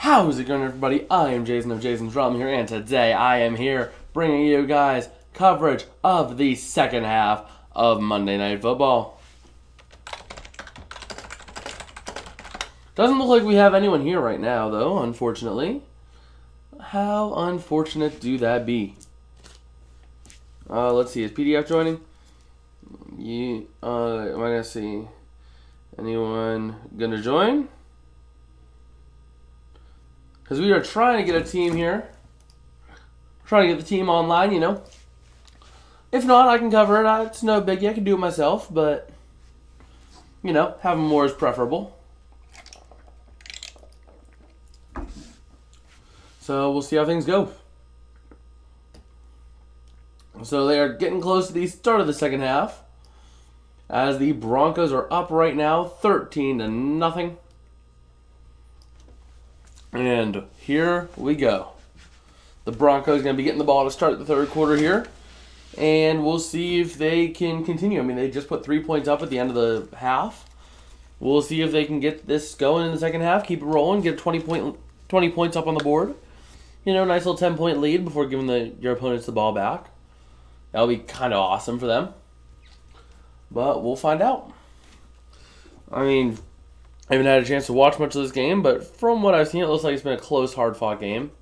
How's it going, everybody? I am Jason of Jason's Realm here, and today I am here bringing you guys coverage of the second half of Monday Night Football. Doesn't look like we have anyone here right now, though, unfortunately. How unfortunate do that be? Let's see, is PDF joining? Am I going to see anyone going to join? Because we are trying to get a team here. Trying to get the team online, you know. If not, I can cover it. It's no biggie. I can do it myself, but, you know, having more is preferable. So we'll see how things go. So they are getting close to the start of the second half, as the Broncos are up right now, 13-0. And here we go. The Broncos are going to be getting the ball to start the third quarter here. And we'll see if they can continue. I mean, they just put 3 points up at the end of the half. We'll see if they can get this going in the second half, keep it rolling, get 20 points up on the board. You know, nice little 10-point lead before giving your opponents the ball back. That'll be kind of awesome for them. But we'll find out. I mean, I haven't had a chance to watch much of this game, but from what I've seen, it looks like it's been a close, hard-fought game.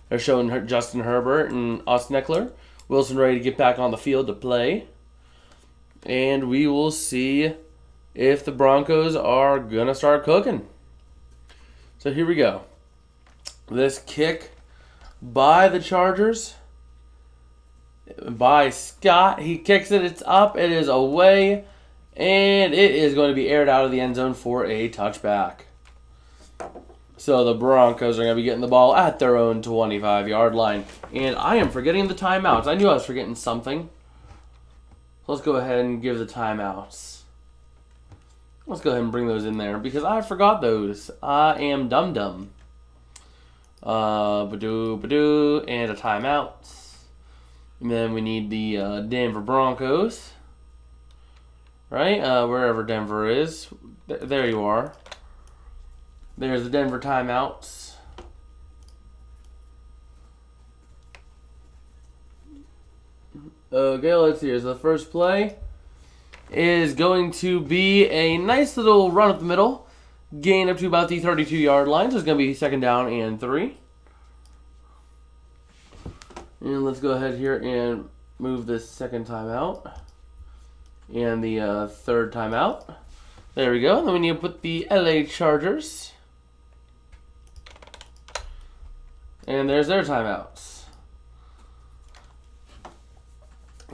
They're showing Justin Herbert and Austin Eckler. Wilson ready to get back on the field to play. And we will see if the Broncos are going to start cooking. So here we go. This kick by the Chargers. By Scott. He kicks it. It's up. It is away. And it is going to be aired out of the end zone for a touchback. So the Broncos are going to be getting the ball at their own 25-yard line. And I am forgetting the timeouts. I knew I was forgetting something. So let's go ahead and give the timeouts. Let's go ahead and bring those in there because I forgot those. I am dumb. Badoo, and a timeout. And then we need the Denver Broncos. Right? Wherever Denver is. There you are. There's the Denver timeouts. Okay, let's see. Here's the first play. Is going to be a nice little run up the middle. Gain up to about the 32-yard line. So it's going to be second down and 3. And let's go ahead here and move this second timeout. And the third timeout. There we go. Then we need to put the LA Chargers. And there's their timeouts.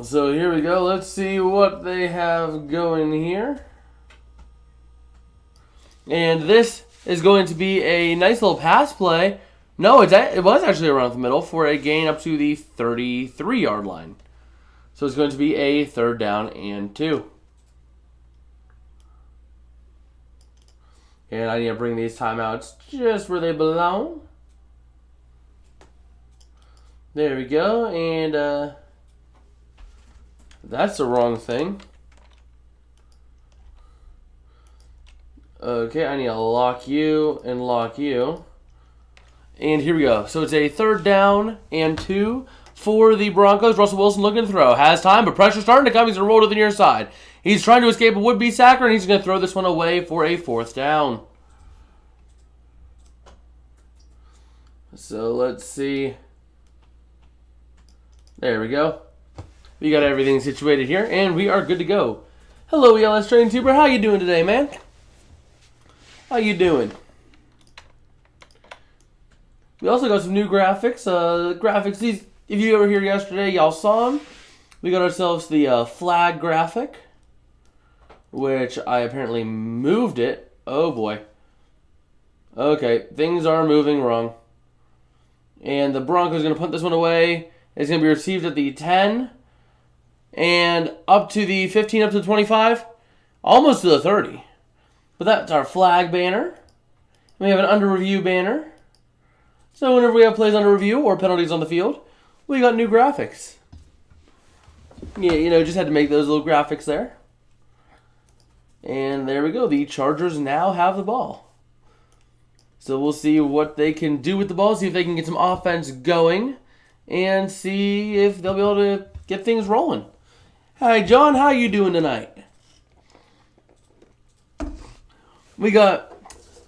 So here we go. Let's see what they have going here. And this is going to be a nice little pass play. No, it was actually around the middle for a gain up to the 33-yard line. So it's going to be a third down and 2. And I need to bring these timeouts just where they belong. There we go. And that's the wrong thing. Okay, I need to lock you and lock you. And here we go. So it's a third down and 2. For the Broncos, Russell Wilson looking to throw. Has time, but pressure starting to come. He's going to roll to the near side. He's trying to escape a would-be sacker, and he's going to throw this one away for a fourth down. So let's see. There we go. We got everything situated here, and we are good to go. Hello, ELS Trading Tuber. How you doing today, man? How you doing? We also got some new graphics. These... If you were here yesterday, y'all saw them. We got ourselves the flag graphic, which I apparently moved it. Oh, boy. Okay, things are moving wrong. And the Broncos are going to put this one away. It's going to be received at the 10. And up to the 15, up to the 25. Almost to the 30. But that's our flag banner. We have an under review banner. So whenever we have plays under review or penalties on the field, we got new graphics. Yeah, you know, just had to make those little graphics there. And there we go. The Chargers now have the ball. So we'll see what they can do with the ball, see if they can get some offense going, and see if they'll be able to get things rolling. Hi, John. How you doing tonight? We got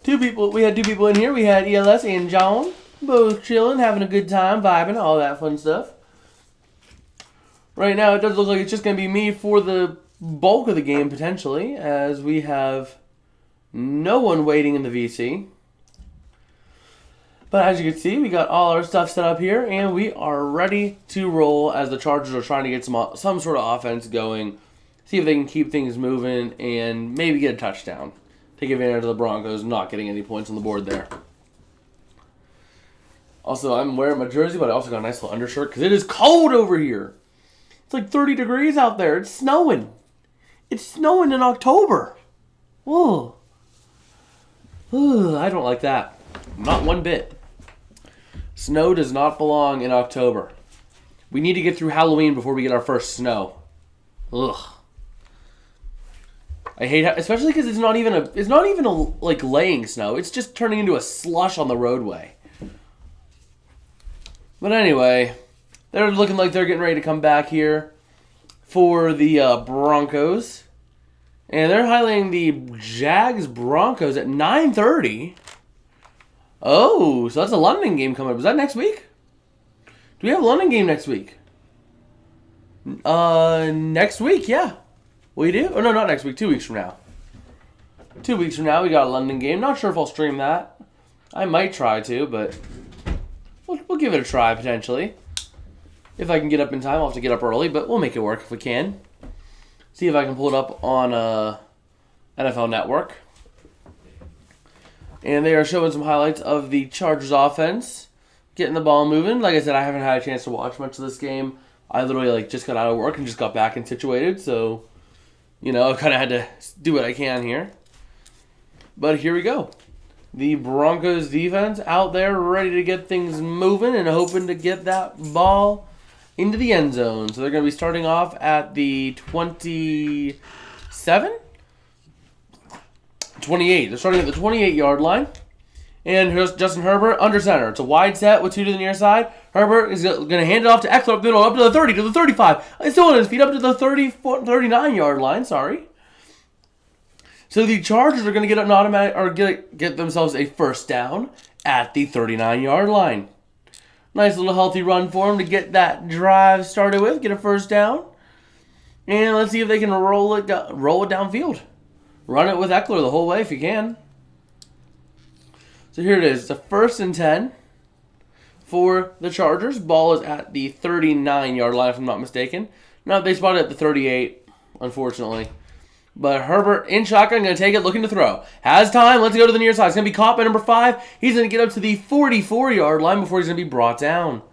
two people. We had two people in here. We had ELS and John, both chilling, having a good time, vibing, all that fun stuff. Right now, it does look like it's just going to be me for the bulk of the game, potentially, as we have no one waiting in the VC. But as you can see, we got all our stuff set up here, and we are ready to roll as the Chargers are trying to get some sort of offense going, see if they can keep things moving, and maybe get a touchdown. Take advantage of the Broncos not getting any points on the board there. Also, I'm wearing my jersey, but I also got a nice little undershirt because it is cold over here. It's like 30 degrees out there. It's snowing. It's snowing in October. Whoa. I don't like that. Not one bit. Snow does not belong in October. We need to get through Halloween before we get our first snow. Ugh. I hate how, especially because it's not even like laying snow. It's just turning into a slush on the roadway. But anyway, they're looking like they're getting ready to come back here for the Broncos. And they're highlighting the Jags-Broncos at 9:30. Oh, so that's a London game coming up. Is that next week? Do we have a London game next week? Next week, yeah. We do? Oh, no, not next week. 2 weeks from now. 2 weeks from now, we got a London game. Not sure if I'll stream that. I might try to, but we'll give it a try, potentially. If I can get up in time, I'll have to get up early, but we'll make it work if we can. See if I can pull it up on NFL Network. And they are showing some highlights of the Chargers offense. Getting the ball moving. Like I said, I haven't had a chance to watch much of this game. I literally just got out of work and just got back and situated. So, I kind of had to do what I can here. But here we go. The Broncos defense out there ready to get things moving and hoping to get that ball into the end zone. So they're going to be starting off at the 27? 28. They're starting at the 28-yard line. And here's Justin Herbert under center. It's a wide set with two to the near side. Herbert is going to hand it off to Eckler up the middle, up to the 30, to the 35. He's still on his feet up to the 39-yard line. Sorry. So the Chargers are going to get an automatic or get themselves a first down at the 39-yard line. Nice little healthy run for them to get that drive started with, get a first down. And let's see if they can roll it downfield. Run it with Eckler the whole way if you can. So here it is. It's a 1st and 10 for the Chargers. Ball is at the 39-yard line if I'm not mistaken. No, they spotted at the 38, unfortunately. But Herbert in shotgun, going to take it, looking to throw. Has time, let's go to the near side. It's going to be caught by number 5. He's going to get up to the 44-yard line before he's going to be brought down.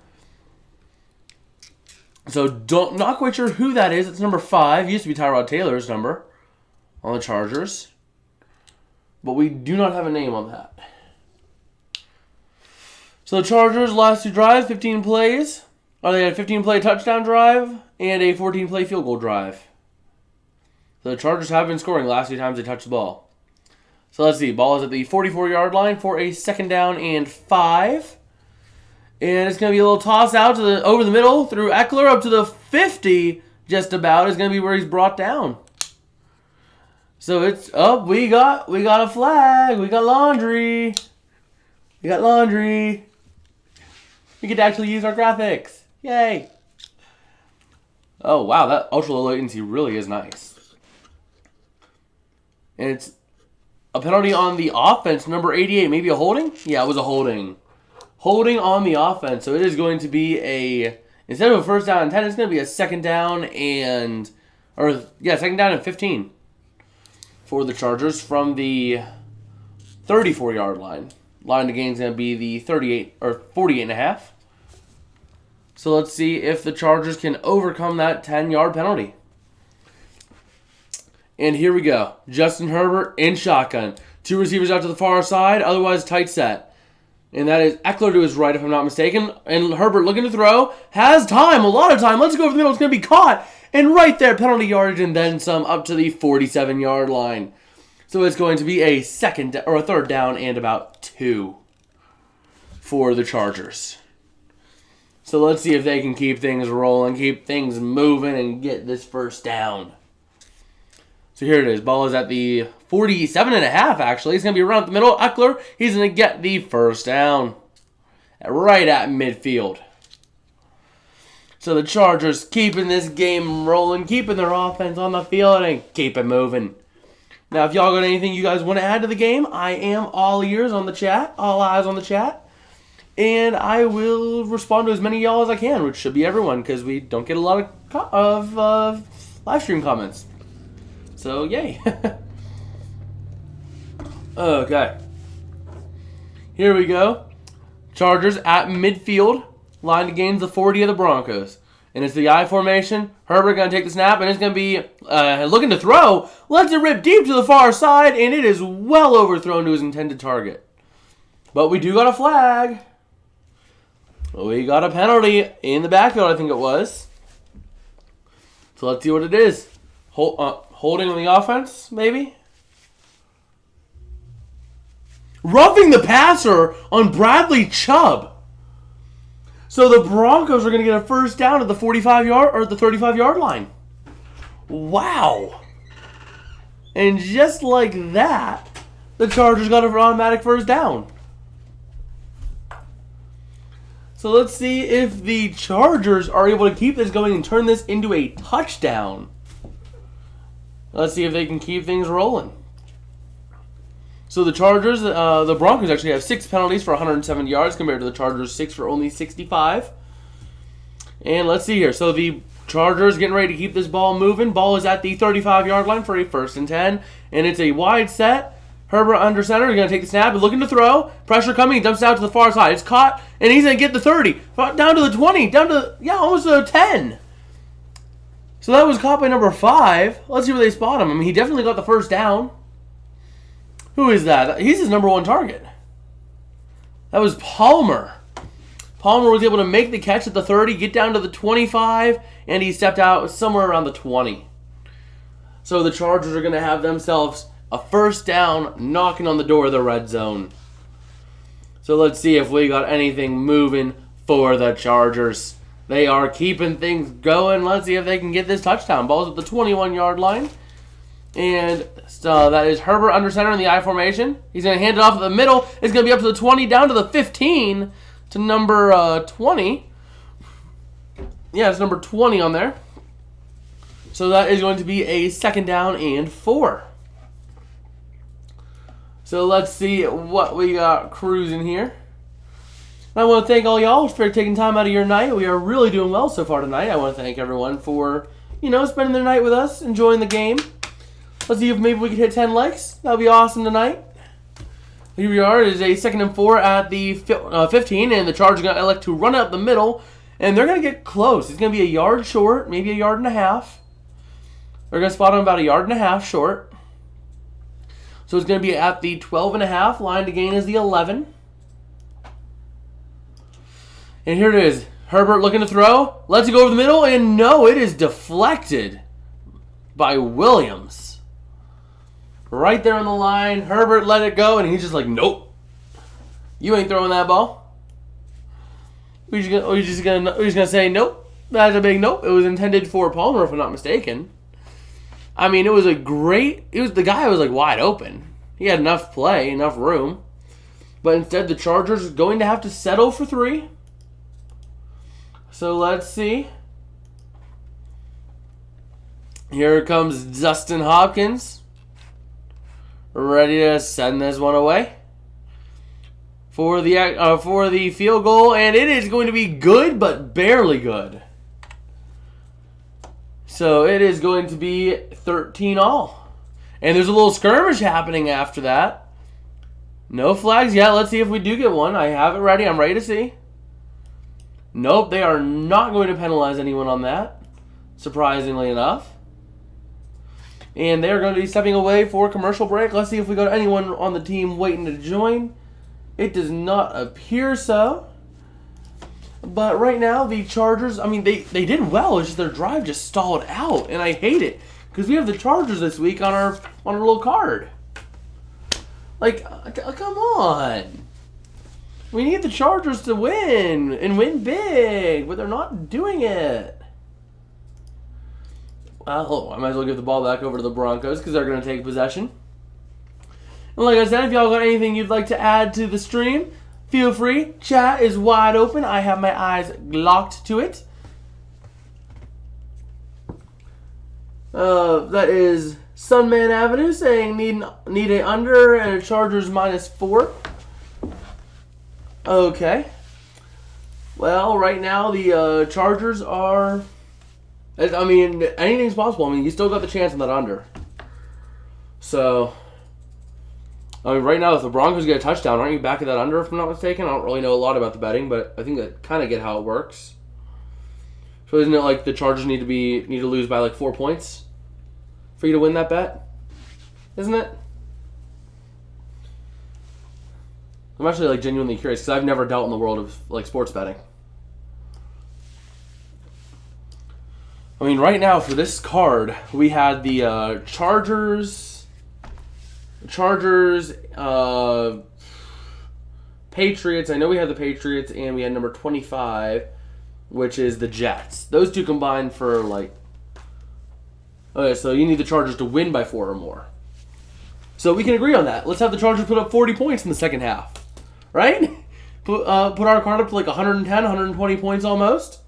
So not quite sure who that is. It's number 5. Used to be Tyrod Taylor's number on the Chargers. But we do not have a name on that. So the Chargers last 2 drives, 15 plays. They had a 15-play touchdown drive and a 14-play field goal drive. So the Chargers have been scoring the last 2 times they touched the ball. So let's see. Ball is at the 44-yard line for a 2nd down and 5. And it's going to be a little toss out to over the middle through Eckler up to the 50 just about is going to be where he's brought down. So it's up. We got a flag. We got laundry. We got laundry. We get to actually use our graphics. Yay. Oh, wow. That ultra low latency really is nice. And it's a penalty on the offense, number 88. Maybe a holding? Yeah, it was a holding. Holding on the offense. So it is going to be instead of a 1st down and 10, it's going to be a 2nd down and 2nd down and 15 for the Chargers from the 34-yard line. Line to gain is going to be the 48 or 48.5. So let's see if the Chargers can overcome that 10-yard penalty. And here we go. Justin Herbert in shotgun. 2 receivers out to the far side, otherwise tight set. And that is Eckler to his right, if I'm not mistaken. And Herbert looking to throw. Has time, a lot of time. Let's go over the middle. It's going to be caught. And right there, penalty yardage and then some up to the 47-yard line. So it's going to be a third down and about 2 for the Chargers. So let's see if they can keep things rolling, keep things moving, and get this first down. So here it is. Ball is at the 47.5, actually. It's going to be around the middle. Eckler, he's going to get the first down. Right at midfield. So the Chargers keeping this game rolling, keeping their offense on the field, and keep it moving. Now, if y'all got anything you guys want to add to the game, I am all ears on the chat, all eyes on the chat. And I will respond to as many of y'all as I can, which should be everyone, because we don't get a lot of live stream comments. So, yay. Okay. Here we go. Chargers at midfield. Line to gain the 40 of the Broncos. And it's the I formation. Herbert going to take the snap, and it's going to be looking to throw. Lets it rip deep to the far side, and it is well overthrown to his intended target. But we do got a flag. We got a penalty in the backfield, I think it was. So let's see what it is. Holding on the offense, maybe? Roughing the passer on Bradley Chubb. So the Broncos are going to get a first down at the 45-yard or the 35-yard line. Wow. And just like that, the Chargers got an automatic first down. So let's see if the Chargers are able to keep this going and turn this into a touchdown. Let's see if they can keep things rolling. So the Chargers, the Broncos actually have 6 penalties for 107 yards compared to the Chargers 6 for only 65. And let's see here. So the Chargers getting ready to keep this ball moving. Ball is at the 35-yard line for a 1st and 10. And it's a wide set. Herbert under center. He's going to take the snap and looking to throw. Pressure coming. He dumps out to the far side. It's caught. And he's going to get the 30. Down to the 20. Down to, almost to the 10. So that was caught by number 5. Let's see where they spot him. I mean, he definitely got the first down. Who is that? He's his number 1 target. That was Palmer. Palmer was able to make the catch at the 30, get down to the 25, and he stepped out somewhere around the 20. So the Chargers are going to have themselves a first down knocking on the door of the red zone. So let's see if we got anything moving for the Chargers. They are keeping things going. Let's see if they can get this touchdown. Ball's at the 21-yard line. And that is Herbert under center in the I formation. He's going to hand it off at the middle. It's going to be up to the 20, down to the 15, to number 20. Yeah, it's number 20 on there. So that is going to be a 2nd down and 4. So let's see what we got cruising here. I want to thank all y'all for taking time out of your night. We are really doing well so far tonight. I want to thank everyone for, spending their night with us, enjoying the game. Let's see if maybe we can hit 10 likes. That'll be awesome tonight. Here we are. It is a 2nd and 4 at the 15, and the Chargers are going to elect to run up the middle, and they're going to get close. It's going to be a yard short, maybe a yard and a half. They're going to spot him about a yard and a half short. So it's going to be at the 12.5. Line to gain is the 11. And here it is. Herbert looking to throw. Lets it go over the middle, and no, it is deflected by Williams. Right there on the line, Herbert let it go, and he's just like, nope. You ain't throwing that ball. We're just gonna say nope. That's a big nope. It was intended for Palmer, if I'm not mistaken. I mean, the guy was like wide open. He had enough play, enough room. But instead, the Chargers are going to have to settle for 3. So let's see. Here comes Dustin Hopkins. Ready to send this one away for the field goal, and it is going to be good, but barely good. So it is going to be 13-all, and there's a little skirmish happening after that. No flags yet. Let's see if we do get one. I have it ready. I'm ready to see. Nope, they are not going to penalize anyone on that, surprisingly enough. And they're going to be stepping away for a commercial break. Let's see if we got anyone on the team waiting to join. It does not appear so. But right now, the Chargers, I mean, they did well. It's just their drive just stalled out. And I hate it. Because we have the Chargers this week on our little card. Like, come on. We need the Chargers to win and win big, but they're not doing it. Well, I might as well give the ball back over to the Broncos because they're going to take possession. And like I said, if y'all got anything you'd like to add to the stream, feel free. Chat is wide open. I have my eyes locked to it. That is Sunman Avenue saying need a under and a Chargers -4. Okay. Well, right now the Chargers are... I mean, anything's possible. I mean, you still got the chance on that under. So, I mean, right now, if the Broncos get a touchdown, aren't you back at that under, if I'm not mistaken? I don't really know a lot about the betting, but I think I kind of get how it works. So isn't it like the Chargers need to lose by like 4 points for you to win that bet? Isn't it? I'm actually like genuinely curious because I've never dealt in the world of like sports betting. I mean, right now for this card, we had the Chargers, Patriots. I know we had the Patriots, and we had number 25, which is the Jets. Those two combined for like... Okay, so you need the Chargers to win by 4 or more. So we can agree on that. Let's have the Chargers put up 40 points in the second half. Right? Put our card up to like 110, 120 points almost.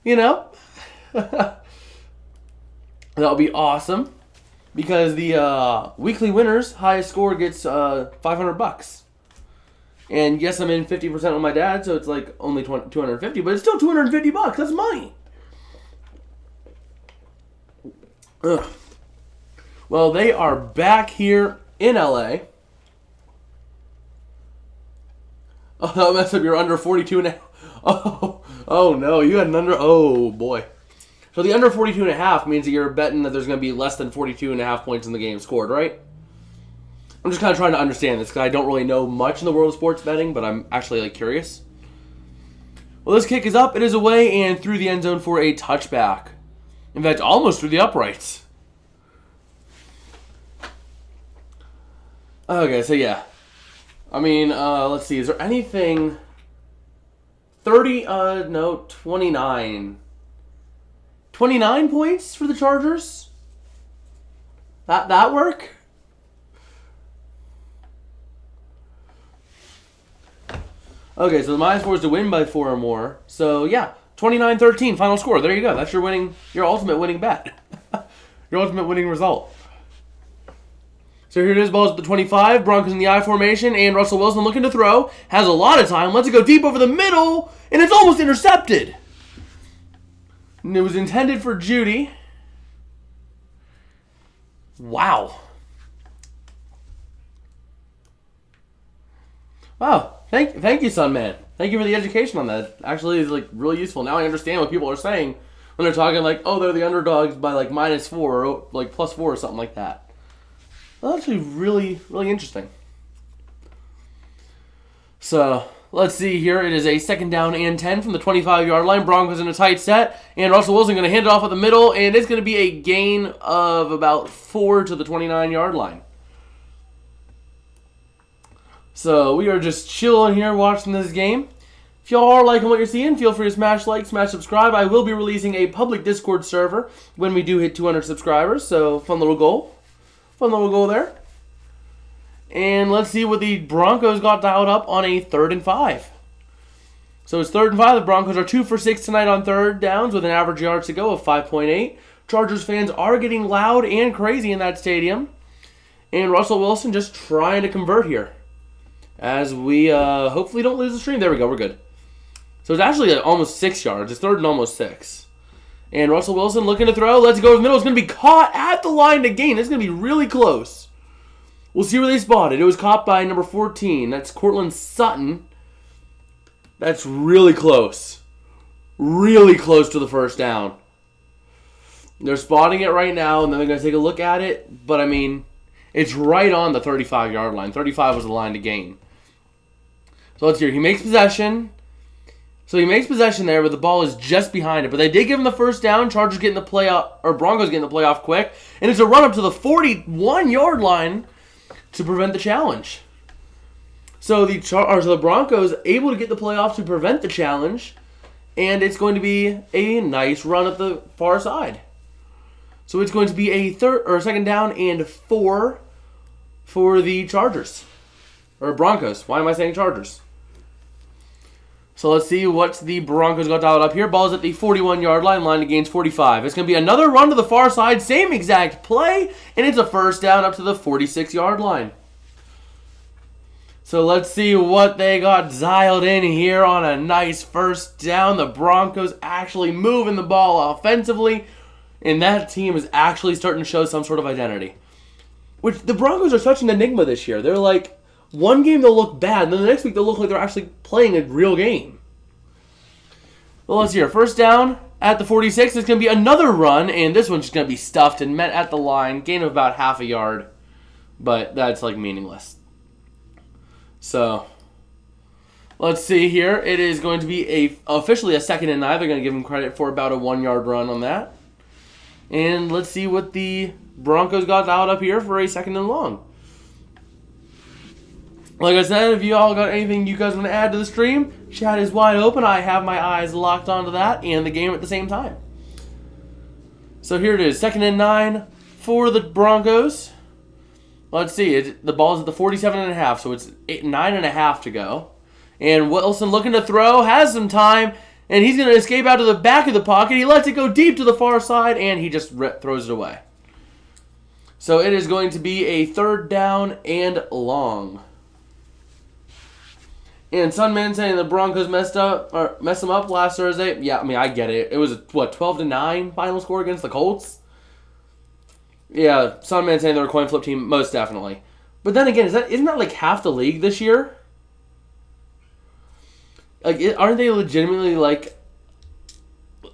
You know? That would be awesome. Because the weekly winners, highest score gets $500. And yes, I'm in 50% with my dad, so it's like only 250, but it's still $250. That's money. Ugh. Well, they are back here in LA. Oh, that messed up. You're under 42.5. Oh no, you had an under. Oh boy. So the under 42.5 means that you're betting that there's going to be less than 42.5 points in the game scored, right? I'm just kind of trying to understand this because I don't really know much in the world of sports betting, but I'm actually like curious. Well, this kick is up. It is away and through the end zone for a touchback. In fact, almost through the uprights. Okay, so yeah. I mean, let's see. Is there anything... 29. 29 points for the Chargers? That work? Okay, so the -4 is to win by 4 or more. So, yeah, 29-13, final score. There you go. That's your ultimate winning bet. Your ultimate winning result. So here it is, balls at the 25. Broncos in the I formation, and Russell Wilson looking to throw. Has a lot of time. Lets it go deep over the middle, and it's almost intercepted. And it was intended for Judy. Wow. Wow. Thank you, son man. Thank you for the education on that. Actually, it's like really useful. Now I understand what people are saying when they're talking like, oh, they're the underdogs by like -4 or like +4 or something like that. Well, that's actually really, really interesting. So, let's see here. It is a 2nd down and 10 from the 25-yard line. Broncos in a tight set. And Russell Wilson going to hand it off at the middle. And it's going to be a gain of about 4 to the 29-yard line. So, we are just chilling here watching this game. If y'all are liking what you're seeing, feel free to smash like, smash subscribe. I will be releasing a public Discord server when we do hit 200 subscribers. So, fun little goal. Fun little goal there. And let's see what the Broncos got dialed up on a 3rd and 5. So it's 3rd and 5. The Broncos are 2 for 6 tonight on 3rd downs with an average yards to go of 5.8. Chargers fans are getting loud and crazy in that stadium. And Russell Wilson just trying to convert here. As we hopefully don't lose the stream. There we go. We're good. So it's actually almost 6 yards. It's 3rd and almost 6. And Russell Wilson looking to throw. Let's go to the middle. It's going to be caught at the line to gain. It's going to be really close. We'll see where they spot it. It was caught by number 14. That's Cortland Sutton. That's really close. Really close to the first down. They're spotting it right now, and then they're going to take a look at it. But, I mean, it's right on the 35-yard line. 35 was the line to gain. So let's hear. He makes possession. So he makes possession there, but the ball is just behind it. But they did give him the first down. Chargers getting the playoff, or Broncos getting the playoff quick. And it's a run up to the 41-yard line to prevent the challenge. So the Broncos able to get the playoffs to prevent the challenge, and it's going to be a nice run at the far side. So it's going to be a second down and 4 for the Chargers. Or Broncos. Why am I saying Chargers? So let's see what the Broncos got dialed up here. Ball's at the 41-yard line to gains 45. It's going to be another run to the far side, same exact play, and it's a first down up to the 46-yard line. So let's see what they got dialed in here on a nice first down. The Broncos actually moving the ball offensively, and that team is actually starting to show some sort of identity. Which the Broncos are such an enigma this year. They're like, one game they'll look bad, and then the next week they'll look like they're actually playing a real game. Well, let's hear. First down at the 46. It's going to be another run, and this one's just going to be stuffed and met at the line. Gain of about half a yard, but that's like meaningless. So, let's see here. It is going to be officially a 2nd and 9. They're going to give him credit for about a 1-yard run on that. And let's see what the Broncos got dialed up here for a 2nd and long. Like I said, if you all got anything you guys want to add to the stream, chat is wide open. I have my eyes locked onto that and the game at the same time. So here it is, 2nd and 9 for the Broncos. Let's see, the ball's at the 47.5, so it's 9.5 to go. And Wilson looking to throw, has some time, and he's going to escape out to the back of the pocket. He lets it go deep to the far side, and he just throws it away. So it is going to be a 3rd down and long. And Sunman saying the Broncos messed them up last Thursday. Yeah, I mean, I get it. It was, 12-9 final score against the Colts? Yeah, Sunman saying they're a coin flip team, most definitely. But then again, isn't that like half the league this year? Like, aren't they legitimately like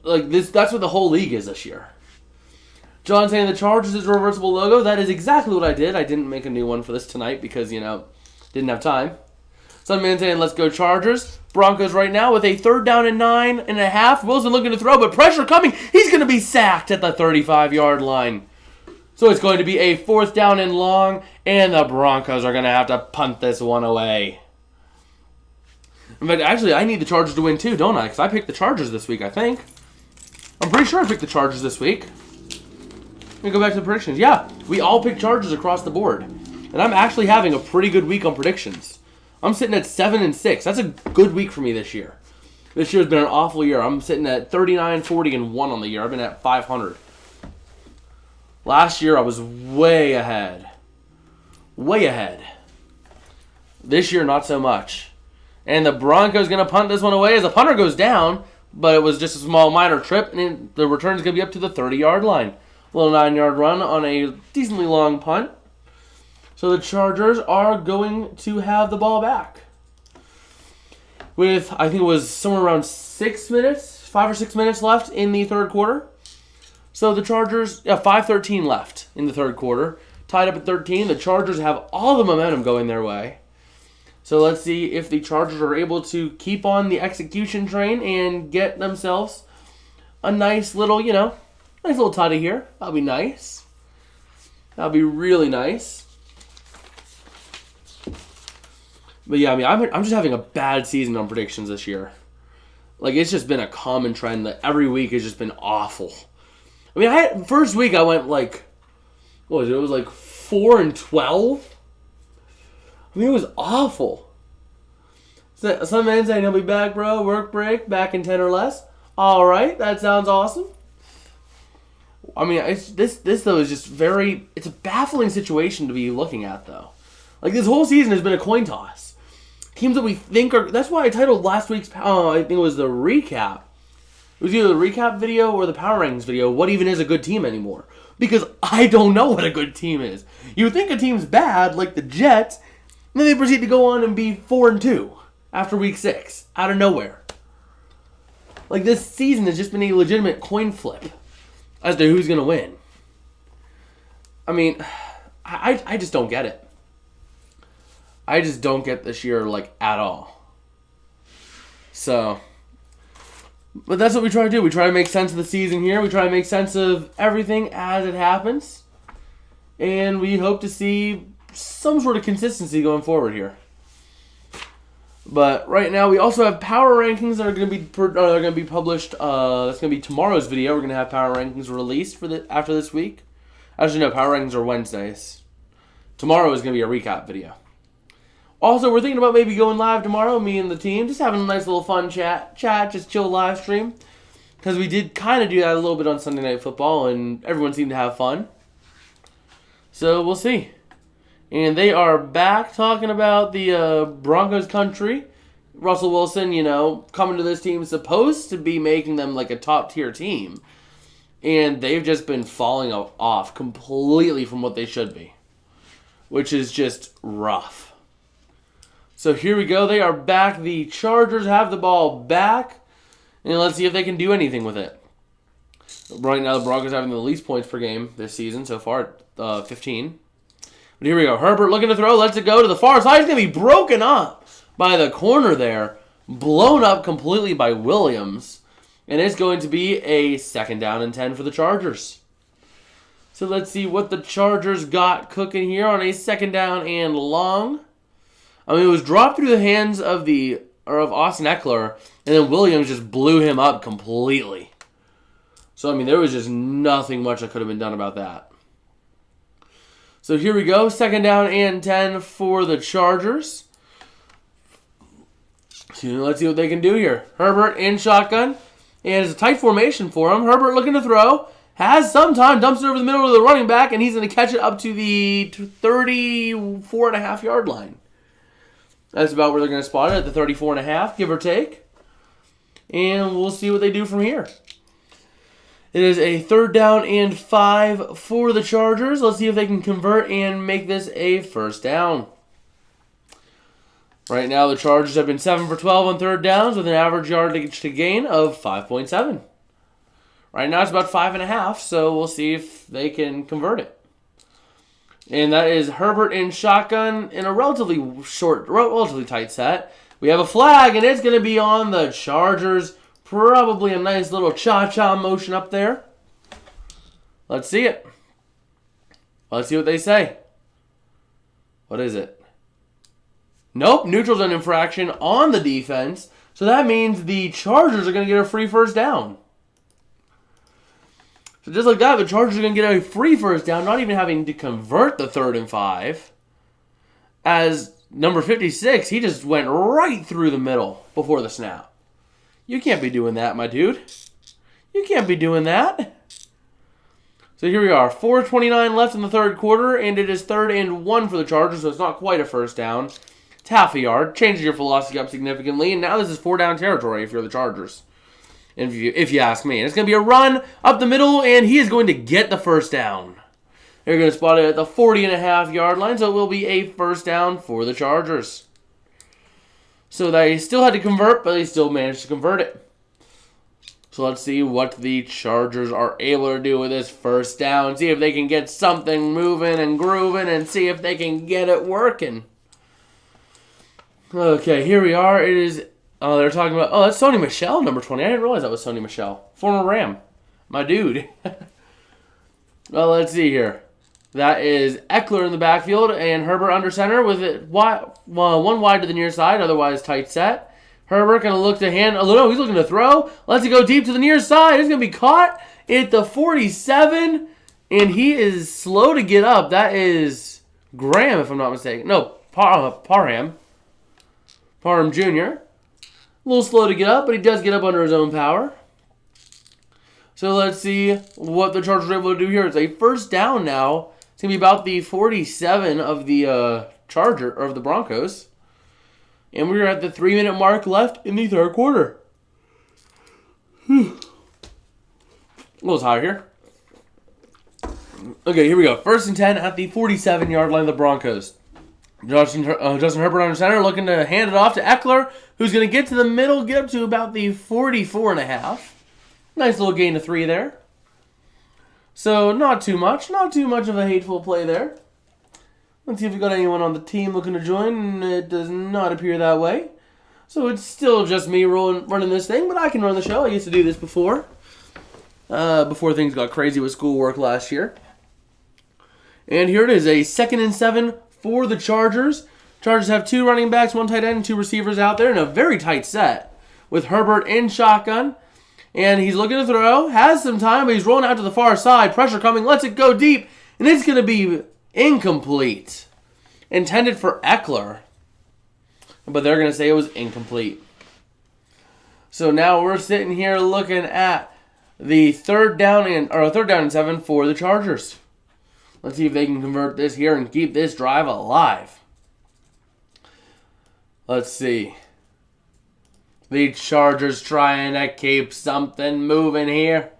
this? That's what the whole league is this year. John saying the Chargers is a reversible logo. That is exactly what I did. I didn't make a new one for this tonight because, didn't have time. Sunman saying, let's go Chargers. Broncos right now with a 3rd down and 9.5. Wilson looking to throw, but pressure coming. He's going to be sacked at the 35-yard line. So it's going to be a 4th down and long, and the Broncos are going to have to punt this one away. But actually, I need the Chargers to win too, don't I? Because I picked the Chargers this week, I think. I'm pretty sure I picked the Chargers this week. Let me go back to the predictions. Yeah, we all picked Chargers across the board. And I'm actually having a pretty good week on predictions. I'm sitting at 7-6. That's a good week for me this year. This year has been an awful year. I'm sitting at 39, 40, and 1 on the year. I've been at 500. Last year, I was way ahead. Way ahead. This year, not so much. And the Broncos going to punt this one away as the punter goes down, but it was just a small minor trip, and the return is going to be up to the 30-yard line. A little 9-yard run on a decently long punt. So the Chargers are going to have the ball back. With, I think it was somewhere around 5 or 6 minutes left in the 3rd quarter. So the Chargers, 5:13 left in the 3rd quarter. Tied up at 13. The Chargers have all the momentum going their way. So let's see if the Chargers are able to keep on the execution train and get themselves a nice little, nice little tutty here. That'll be nice. That'll be really nice. But yeah, I mean, I'm just having a bad season on predictions this year. Like, it's just been a common trend that every week has just been awful. I mean, first week I went like, what was it? It was like 4-12. I mean, it was awful. Some man saying he'll be back, bro. Work break, back in 10 or less. All right, that sounds awesome. I mean, this though is just it's a baffling situation to be looking at though. Like, this whole season has been a coin toss. Teams that we think are... That's why I titled last week's... I think it was the recap. It was either the recap video or the Power Rankings video. What even is a good team anymore? Because I don't know what a good team is. You would think a team's bad, like the Jets, and then they proceed to go on and be 4-2 after week 6, out of nowhere. Like, this season has just been a legitimate coin flip as to who's going to win. I mean, I just don't get it. I just don't get this year, like, at all. So, but that's what we try to do. We try to make sense of the season here. We try to make sense of everything as it happens. And we hope to see some sort of consistency going forward here. But right now, we also have power rankings that are going to be published. That's going to be tomorrow's video. We're going to have power rankings released after this week. Actually, no, power rankings are Wednesdays. Tomorrow is going to be a recap video. Also, we're thinking about maybe going live tomorrow, me and the team, just having a nice little fun chat, just chill live stream. Because we did kind of do that a little bit on Sunday Night Football, and everyone seemed to have fun. So, we'll see. And they are back talking about the Broncos country. Russell Wilson, coming to this team is supposed to be making them like a top-tier team. And they've just been falling off completely from what they should be. Which is just rough. So here we go. They are back. The Chargers have the ball back. And let's see if they can do anything with it. Right now, the Broncos having the least points per game this season so far, 15. But here we go. Herbert looking to throw. Lets it go to the far side. It's going to be broken up by the corner there. Blown up completely by Williams. And it's going to be a 2nd down and 10 for the Chargers. So let's see what the Chargers got cooking here on a 2nd down and long. I mean, it was dropped through the hands of Austin Eckler, and then Williams just blew him up completely. So, I mean, there was just nothing much that could have been done about that. So here we go, 2nd down and 10 for the Chargers. So let's see what they can do here. Herbert in shotgun, and it's a tight formation for him. Herbert looking to throw. Has some time, dumps it over the middle of the running back, and he's going to catch it up to the 34.5-yard line. That's about where they're going to spot it, at the 34.5, give or take. And we'll see what they do from here. It is a 3rd down and 5 for the Chargers. Let's see if they can convert and make this a 1st down. Right now, the Chargers have been 7 for 12 on 3rd downs with an average yardage to gain of 5.7. Right now, it's about 5.5, so we'll see if they can convert it. And that is Herbert in shotgun in a relatively tight set. We have a flag, and it's going to be on the Chargers. Probably a nice little cha-cha motion up there. Let's see it. Let's see what they say. What is it? Nope, neutral's an infraction on the defense. So that means the Chargers are going to get a free 1st down. So just like that, the Chargers are going to get a free 1st down, not even having to convert the 3rd and 5. As number 56, he just went right through the middle before the snap. You can't be doing that, my dude. You can't be doing that. So here we are, 4:29 left in the 3rd quarter, and it is 3rd and 1 for the Chargers, so it's not quite a 1st down. It's half a yard, changes your velocity up significantly, and now this is 4-down territory if you're the Chargers. If you ask me. And it's going to be a run up the middle, and he is going to get the 1st down. They're going to spot it at the 40.5-yard line, so it will be a 1st down for the Chargers. So they still had to convert, but they still managed to convert it. So let's see what the Chargers are able to do with this 1st down. See if they can get something moving and grooving, and see if they can get it working. Okay, here we are. It is... Oh, they're talking about... Oh, that's Sony Michel, number 20. I didn't realize that was Sony Michel. Former Ram. My dude. Well, let's see here. That is Eckler in the backfield and Herbert under center with it one wide to the near side, otherwise tight set. Herbert going to look to hand... Oh, no, he's looking to throw. Lets it go deep to the near side. It's going to be caught at the 47, and he is slow to get up. That is Graham, if I'm not mistaken. No, Parham. Parham Jr., a little slow to get up, but he does get up under his own power. So let's see what the Chargers are able to do here. It's a 1st down now. It's going to be about the 47 of the of the Broncos. And we're at the 3-minute mark left in the 3rd quarter. A little higher here. Okay, here we go. 1st and 10 at the 47-yard line of the Broncos. Justin Herbert under center, looking to hand it off to Eckler, who's going to get to the middle, get up to about the 44.5. Nice little gain of 3 there. So not too much of a hateful play there. Let's see if we got anyone on the team looking to join. It does not appear that way. So it's still just me running this thing, but I can run the show. I used to do this before things got crazy with schoolwork last year. And here it is, a 2nd and 7 for the Chargers. Chargers have 2 running backs, 1 tight end, and 2 receivers out there in a very tight set with Herbert in shotgun. And he's looking to throw, has some time, but he's rolling out to the far side. Pressure coming, lets it go deep, and it's going to be incomplete. Intended for Eckler, but they're going to say it was incomplete. So now we're sitting here looking at the third down and 7 for the Chargers. Let's see if they can convert this here and keep this drive alive. Let's see. The Chargers trying to keep something moving here.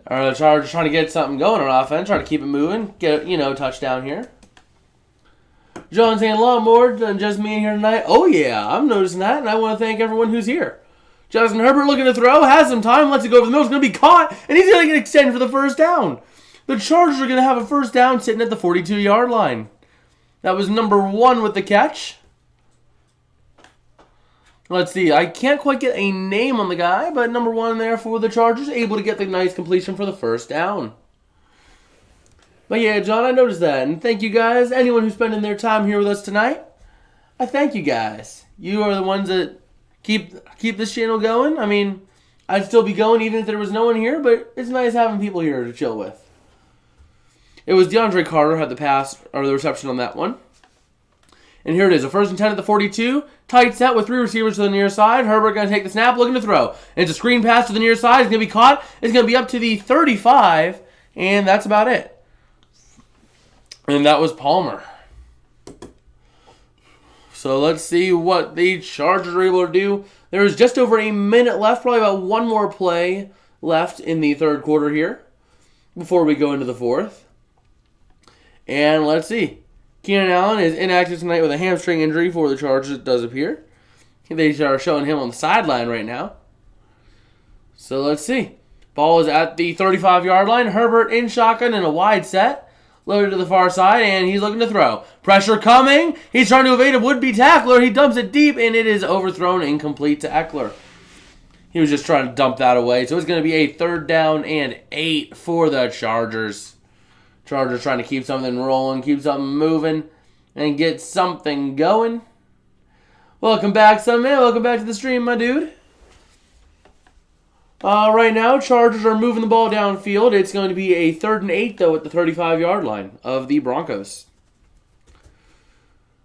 Or the Chargers trying to get something going on offense, trying to keep it moving. Get, touchdown here. John saying a lot more than just me here tonight. Oh yeah, I'm noticing that, and I want to thank everyone who's here. Justin Herbert looking to throw, has some time, lets it go over the middle. It's going to be caught, and he's going to get extended for the first down. The Chargers are going to have a first down sitting at the 42-yard line. That was number 1 with the catch. Let's see. I can't quite get a name on the guy, but number 1 there for the Chargers, able to get the nice completion for the first down. But yeah, John, I noticed that. And thank you guys. Anyone who's spending their time here with us tonight, I thank you guys. You are the ones that keep this channel going. I mean, I'd still be going even if there was no one here, but it's nice having people here to chill with. It was DeAndre Carter had the pass or the reception on that one. And here it is, a 1st and 10 at the 42. Tight set with 3 receivers to the near side. Herbert going to take the snap, looking to throw. And it's a screen pass to the near side. It's going to be caught. It's going to be up to the 35, and that's about it. And that was Palmer. So let's see what the Chargers are able to do. There is just over a minute left, probably about 1 more play left in the third quarter here before we go into the fourth. And let's see. Keenan Allen is inactive tonight with a hamstring injury for the Chargers, it does appear. They are showing him on the sideline right now. So let's see. Ball is at the 35-yard line. Herbert in shotgun in a wide set. Loaded to the far side, and he's looking to throw. Pressure coming. He's trying to evade a would-be tackler. He dumps it deep, and it is overthrown, incomplete to Eckler. He was just trying to dump that away. So it's going to be a 3rd down and 8 for the Chargers. Chargers trying to keep something rolling, keep something moving, and get something going. Welcome back, Sunman. Welcome back to the stream, my dude. Right now, Chargers are moving the ball downfield. It's going to be a 3rd and 8, though, at the 35-yard line of the Broncos.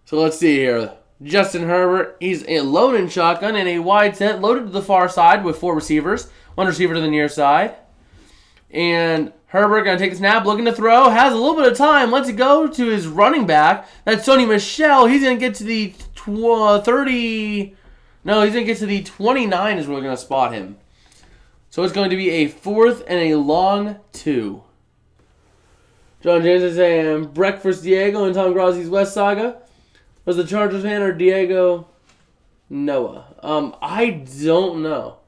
So let's see here. Justin Herbert, he's alone in shotgun in a wide set, loaded to the far side with 4 receivers. 1 receiver to the near side. And Herbert going to take the snap, looking to throw. Has a little bit of time. Lets it go to his running back. That's Sony Michel. He's going to get to the 30. No, he's going to get to the 29 is where we're going to spot him. So it's going to be a 4th and a long 2. John James is saying breakfast Diego and Tom Grazi's West Saga. Was the Chargers fan or Diego Noah? I don't know.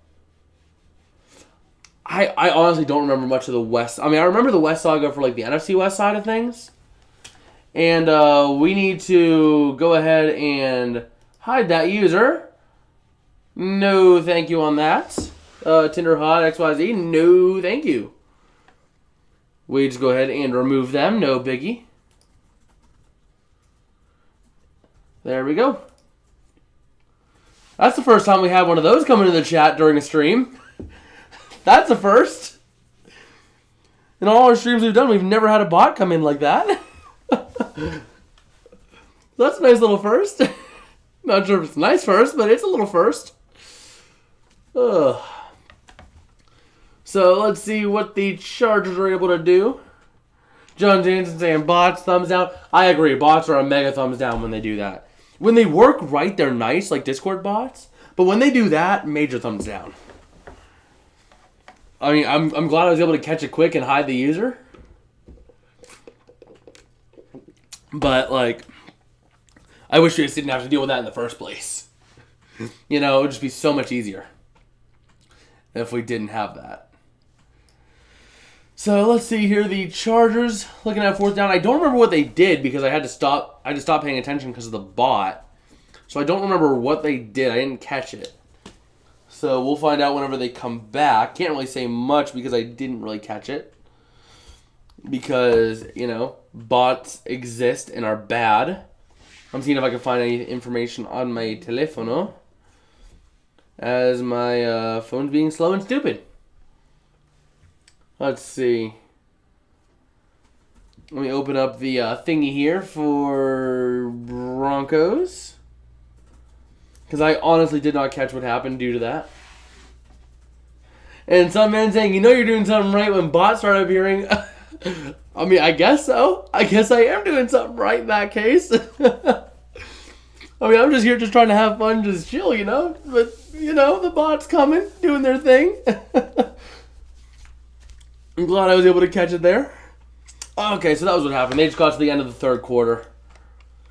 I honestly don't remember much of the West. I mean, I remember the West Saga for like the NFC West side of things. And we need to go ahead and hide that user. No, thank you on that. Tinder Hot XYZ, no, thank you. We just go ahead and remove them, no biggie. There we go. That's the first time we had one of those come into the chat during a stream. That's a first. In all our streams we've done, we've never had a bot come in like that. That's a nice little first. Not sure if it's a nice first, but it's a little first. Ugh. So let's see what the Chargers are able to do. John Jansen saying bots, thumbs down. I agree. Bots are a mega thumbs down when they do that. When they work right, they're nice, like Discord bots. But when they do that, major thumbs down. I mean, I'm glad I was able to catch it quick and hide the user. But, like, I wish we just didn't have to deal with that in the first place. You know, it would just be so much easier if we didn't have that. So let's see here. The Chargers looking at 4th down. I don't remember what they did because I had to stop paying attention because of the bot. So I don't remember what they did. I didn't catch it. So we'll find out whenever they come back. Can't really say much because I didn't really catch it. because, bots exist and are bad. I'm seeing if I can find any information on my telefono, as my phone's being slow and stupid. Let's see. Let me open up the thingy here for Broncos, because I honestly did not catch what happened due to that. And some man saying, you're doing something right when bots start appearing. I mean, I guess so. I guess I am doing something right in that case. I mean, I'm just here just trying to have fun, just chill, But, the bots coming, doing their thing. I'm glad I was able to catch it there. Okay, so that was what happened. They just got to the end of the third quarter.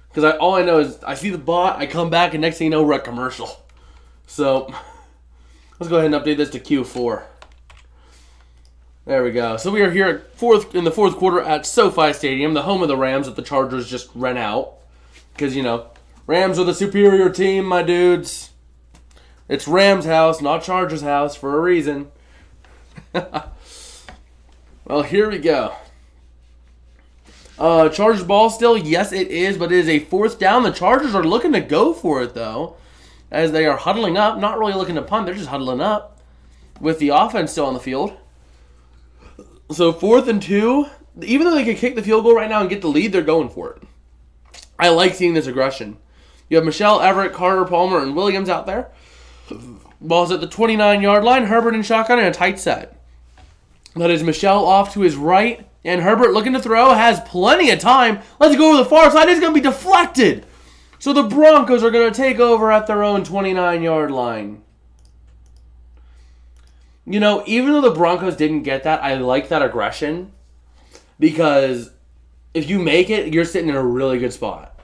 Because all I know is I see the bot, I come back, and next thing you know, we're at commercial. So, let's go ahead and update this to Q4. There we go. So we are here in the fourth quarter at SoFi Stadium, the home of the Rams that the Chargers just ran out. Because, Rams are the superior team, my dudes. It's Rams' house, not Chargers' house, for a reason. Well, here we go. Chargers ball still? Yes, it is, but it is a fourth down. The Chargers are looking to go for it, though, as they are huddling up. Not really looking to punt. They're just huddling up with the offense still on the field. So 4th and 2, even though they could kick the field goal right now and get the lead, they're going for it. I like seeing this aggression. You have Michelle, Everett, Carter, Palmer, and Williams out there. Ball's at the 29-yard line. Herbert in shotgun and a tight set. That is Michelle off to his right. And Herbert looking to throw, has plenty of time. Let's go over the far side. It's going to be deflected. So the Broncos are going to take over at their own 29-yard line. Even though the Broncos didn't get that, I like that aggression. Because if you make it, you're sitting in a really good spot.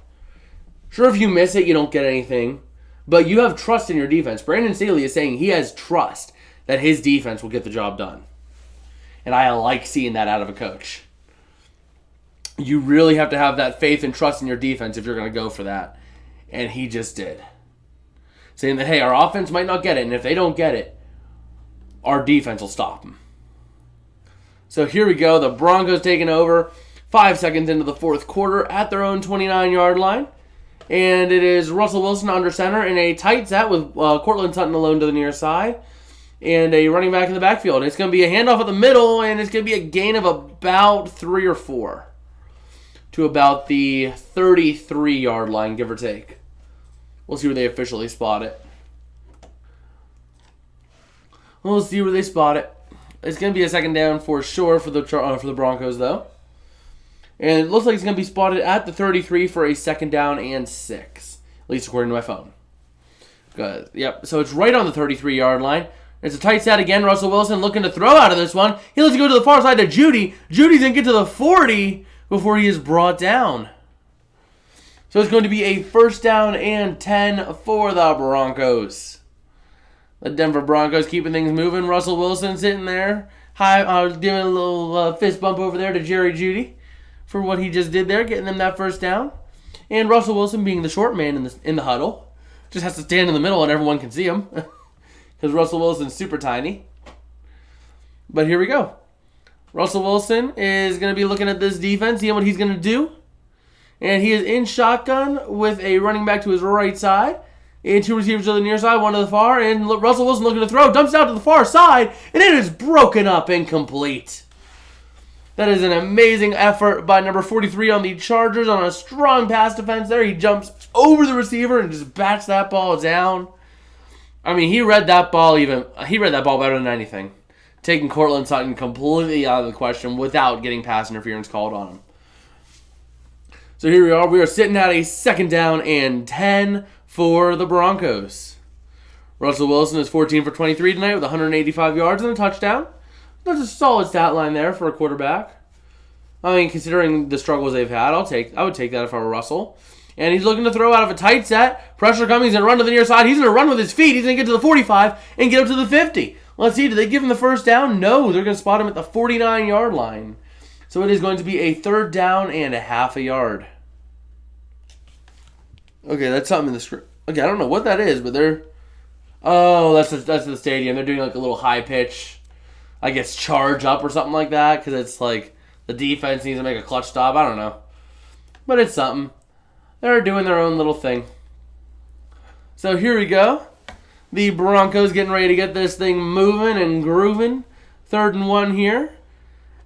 Sure, if you miss it, you don't get anything. But you have trust in your defense. Brandon Staley is saying he has trust that his defense will get the job done. And I like seeing that out of a coach. You really have to have that faith and trust in your defense if you're going to go for that. And he just did. Saying that, hey, our offense might not get it, and if they don't get it, our defense will stop them. So here we go. The Broncos taking over 5 seconds into the fourth quarter at their own 29-yard line. And it is Russell Wilson under center in a tight set with Cortland Sutton alone to the near side. And a running back in the backfield. It's going to be a handoff at the middle, and it's going to be a gain of about 3 or 4 to about the 33-yard line, give or take. We'll see where they officially spot it. We'll see where they spot it. It's going to be a second down for sure for the Broncos, though. And it looks like it's going to be spotted at the 33 for a second down and 6, at least according to my phone. Good. Yep. So it's right on the 33-yard line. It's a tight set again. Russell Wilson looking to throw out of this one. He lets it go to the far side to Judy. Judy's going to get to the 40 before he is brought down. So it's going to be a first down and 10 for the Broncos. The Denver Broncos keeping things moving. Russell Wilson sitting there. Giving a little fist bump over there to Jerry Jeudy for what he just did there, getting them that first down. And Russell Wilson being the short man in the huddle. Just has to stand in the middle and everyone can see him. Because Russell Wilson's super tiny. But here we go. Russell Wilson is going to be looking at this defense, seeing what he's going to do. And he is in shotgun with a running back to his right side. And 2 receivers to the near side, 1 to the far. And Russell Wilson looking to throw. Dumps out to the far side. And it is broken up incomplete. That is an amazing effort by number 43 on the Chargers on a strong pass defense there. He jumps over the receiver and just bats that ball down. I mean, he read that ball better than anything. Taking Cortland Sutton completely out of the question without getting pass interference called on him. So here we are. We are sitting at a second down and 10 for the Broncos. Russell Wilson is 14 for 23 tonight with 185 yards and a touchdown. That's a solid stat line there for a quarterback. I mean, considering the struggles they've had, I would take that if I were Russell. And he's looking to throw out of a tight set. Pressure coming. He's going to run to the near side. He's going to run with his feet. He's going to get to the 45 and get up to the 50. Let's see. Did they give him the first down? No. They're going to spot him at the 49-yard line. So it is going to be a third down and a half a yard. Okay, that's something in the script. Okay, I don't know what that is, but they're... Oh, that's the stadium. They're doing like a little high pitch, I guess, charge up or something like that. Because it's like The defense needs to make a clutch stop. I don't know. But it's something. They're doing their own little thing. So here we go. The Broncos getting ready to get this thing moving and grooving. 3rd and 1 here.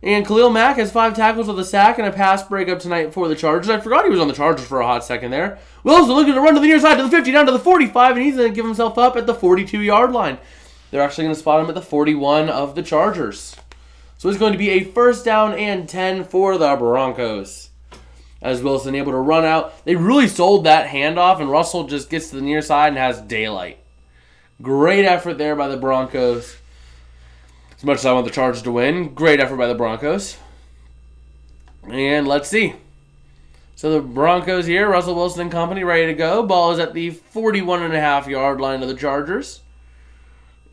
And Khalil Mack has 5 tackles with a sack and a pass breakup tonight for the Chargers. I forgot he was on the Chargers for a hot second there. Wilson looking to run to the near side to the 50, down to the 45, and he's going to give himself up at the 42-yard line. They're actually going to spot him at the 41 of the Chargers. So it's going to be a 1st down and 10 for the Broncos. As Wilson able to run out. They really sold that handoff, and Russell just gets to the near side and has daylight. Great effort there by the Broncos. As much as I want the Chargers to win, great effort by the Broncos. And let's see. So the Broncos here, Russell Wilson and company, ready to go. Ball is at the 41.5-yard line of the Chargers.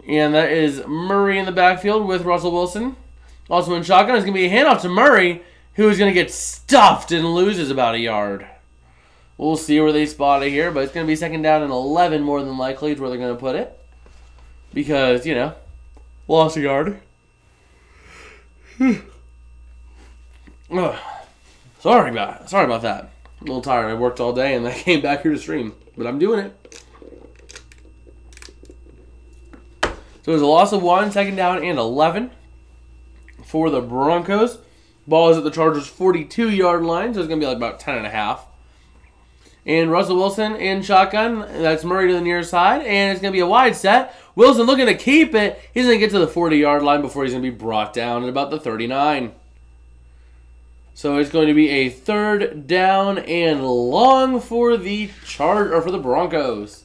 And that is Murray in the backfield with Russell Wilson. Also in shotgun, it's going to be a handoff to Murray, who is going to get stuffed and loses about a yard. We'll see where they spot it here, but it's going to be 2nd down and 11 more than likely is where they're going to put it. Because, lost a yard. Sorry about that. I'm a little tired. I worked all day and I came back here to stream. But I'm doing it. So it was a loss of 1, 2nd down and 11 for the Broncos. Ball is at the Chargers' 42-yard line, so it's going to be like about 10.5. And Russell Wilson in shotgun. That's Murray to the near side. And it's going to be a wide set. Wilson looking to keep it. He's going to get to the 40-yard line before he's going to be brought down at about the 39. So it's going to be a 3rd down and long for the Broncos.